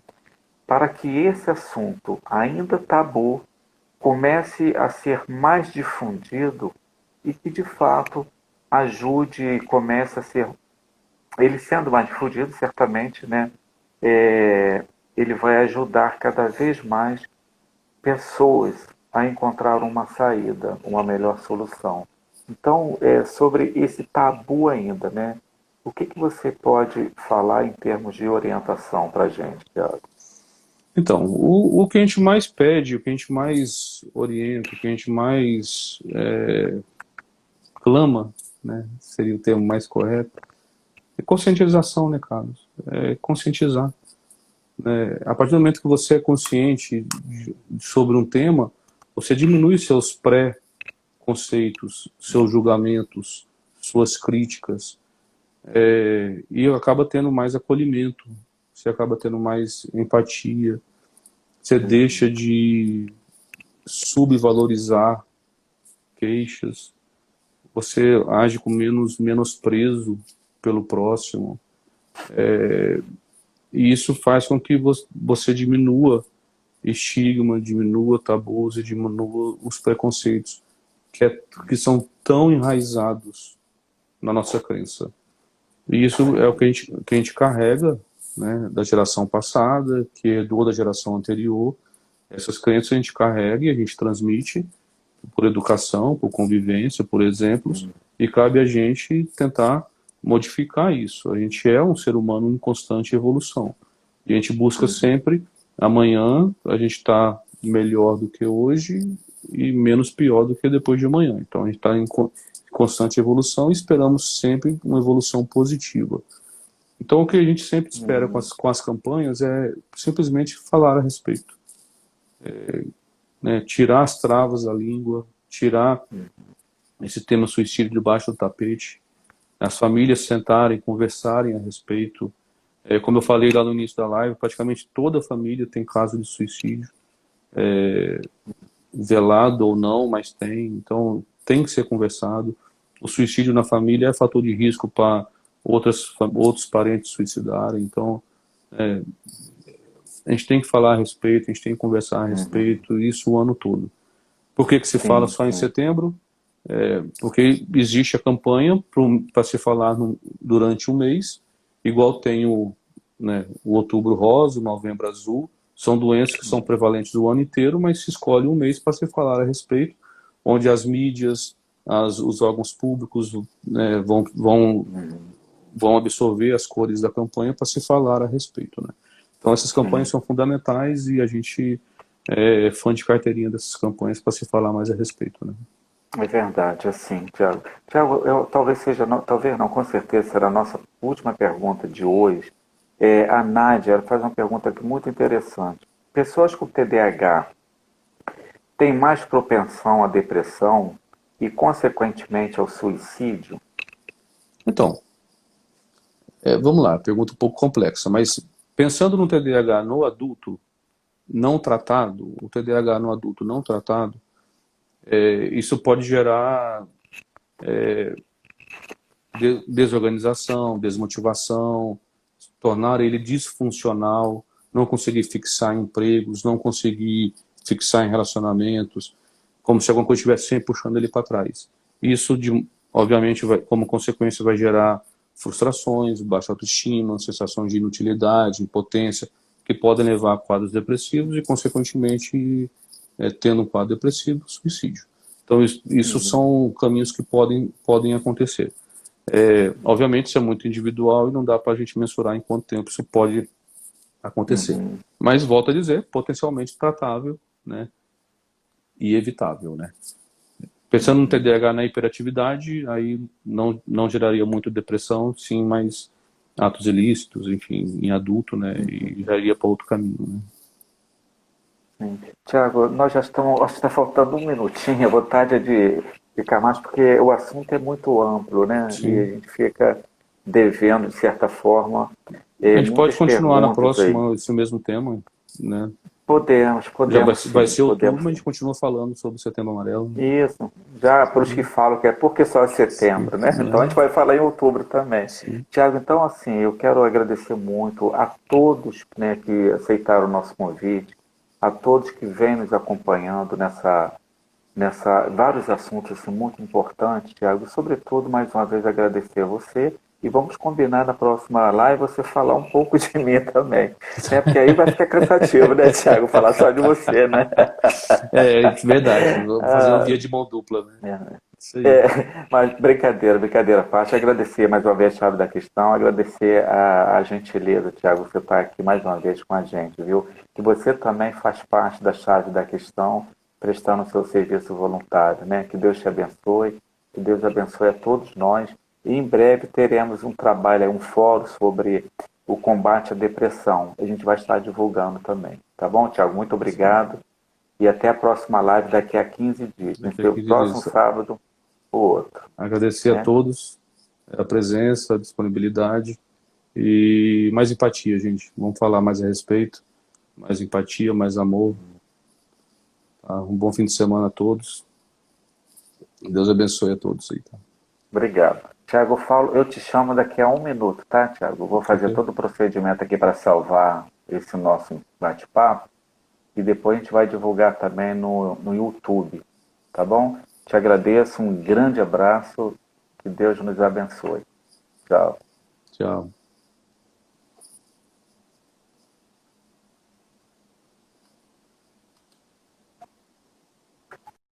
para que esse assunto, ainda tabu, comece a ser mais difundido e que, de fato, ajude e comece a ser ele sendo mais difundido, certamente, né, ele vai ajudar cada vez mais pessoas a encontrar uma saída, uma melhor solução. Então, sobre esse tabu ainda, né, o que você pode falar em termos de orientação para a gente, Thiago? Então, o que a gente mais pede, o que a gente mais orienta, o que a gente mais clama, né, seria o termo mais correto, é conscientização, né, Carlos? É conscientizar. A partir do momento que você é consciente sobre um tema, você diminui seus pré-conceitos, seus julgamentos, suas críticas. E acaba tendo mais acolhimento, você acaba tendo mais empatia, você deixa de subvalorizar queixas, você age com menos menosprezo pelo próximo, e isso faz com que você diminua estigma, diminua tabus e diminua os preconceitos que são tão enraizados na nossa crença. E isso é o que a gente carrega, né, da geração passada, que herdou da geração anterior. Essas crenças a gente carrega e a gente transmite por educação, por convivência, por exemplos, e cabe a gente tentar modificar isso. A gente é um ser humano em constante evolução. E a gente busca sempre, amanhã, a gente está melhor do que hoje e menos pior do que depois de amanhã. Então a gente está em constante evolução e esperamos sempre uma evolução positiva. Então o que a gente sempre espera com as campanhas é simplesmente falar a respeito. Né, tirar as travas da língua, tirar esse tema suicídio debaixo do tapete, as famílias sentarem, conversarem a respeito. Como eu falei lá no início da live, praticamente toda família tem caso de suicídio, velado ou não, mas tem, então tem que ser conversado. O suicídio na família é fator de risco para outros parentes suicidarem, então a gente tem que falar a respeito, a gente tem que conversar a respeito, isso o ano todo. Por que se fala só em setembro? Porque existe a campanha para se falar durante um mês, igual tem o Outubro Rosa, o Novembro Azul, são doenças que são prevalentes o ano inteiro, mas se escolhe um mês para se falar a respeito, onde as mídias, os órgãos públicos, né, vão absorver as cores da campanha para se falar a respeito, né? Então essas campanhas são fundamentais e a gente é fã de carteirinha dessas campanhas para se falar mais a respeito, né? É verdade, assim, Tiago. Tiago, talvez seja, talvez não, com certeza será a nossa última pergunta de hoje. A Nádia, ela faz uma pergunta aqui muito interessante. Pessoas com TDAH têm mais propensão à depressão e, consequentemente, ao suicídio? Então, vamos lá, pergunta um pouco complexa, mas pensando no TDAH no adulto não tratado, o TDAH no adulto não tratado, isso pode gerar desorganização, desmotivação, tornar ele disfuncional, não conseguir fixar em empregos, não conseguir fixar em relacionamentos, como se alguma coisa estivesse sempre puxando ele para trás. Isso, obviamente, como consequência, vai gerar frustrações, baixa autoestima, sensação de inutilidade, impotência, que podem levar a quadros depressivos e, consequentemente, tendo um quadro depressivo, suicídio. Então, isso são caminhos que podem acontecer. Obviamente, isso é muito individual e não dá para a gente mensurar em quanto tempo isso pode acontecer. Mas, volto a dizer, potencialmente tratável, né, e evitável, né? Pensando no TDAH na hiperatividade, aí não geraria muito depressão, sim, mas atos ilícitos, enfim, em adulto, né, e já iria para outro caminho, né? Tiago, nós já estamos, acho que está faltando um minutinho, a vontade é de ficar mais, porque o assunto é muito amplo, né? Sim. E a gente fica devendo, de certa forma, a gente pode continuar na perguntas próxima aí. esse mesmo tema, né? Podemos, Já vai sim, ser outubro, podemos mas a sim. gente continua falando sobre o Setembro Amarelo. Isso, já para os que falam que é porque só é setembro, né? Então a gente vai falar em outubro também. Sim. Tiago, então assim, eu quero agradecer muito a todos, né, que aceitaram o nosso convite, a todos que vêm nos acompanhando nessa vários assuntos assim, muito importantes, Tiago. Sobretudo, mais uma vez, agradecer a você e vamos combinar na próxima live você falar um pouco de mim também, né? Porque aí vai ficar cansativo, né, Tiago? Falar só de você, né? Verdade. Vou fazer uma via de mão dupla, né? Isso aí. Mas brincadeira à parte. Agradecer mais uma vez a chave da questão, agradecer a gentileza, Tiago, você está aqui mais uma vez com a gente, viu? Que você também faz parte da chave da questão, prestando o seu serviço voluntário, né? Que Deus te abençoe, que Deus abençoe a todos nós. E em breve teremos um trabalho, um fórum sobre o combate à depressão. A gente vai estar divulgando também. Tá bom, Tiago? Muito obrigado. E até a próxima live daqui a 15 dias. Daqui a 15 próximo dias. sábado, o outro. Agradecer a todos. É a presença, a disponibilidade e mais empatia, gente. Vamos falar mais a respeito, mais empatia, mais amor. Tá? Um bom fim de semana a todos. Deus abençoe a todos aí, tá? Obrigado. Tiago, eu te chamo daqui a 1 minuto, tá, Tiago? Vou fazer Ok? todo o procedimento aqui para salvar esse nosso bate-papo e depois a gente vai divulgar também no YouTube, tá bom? Te agradeço, um grande abraço, que Deus nos abençoe. Tchau. Tchau.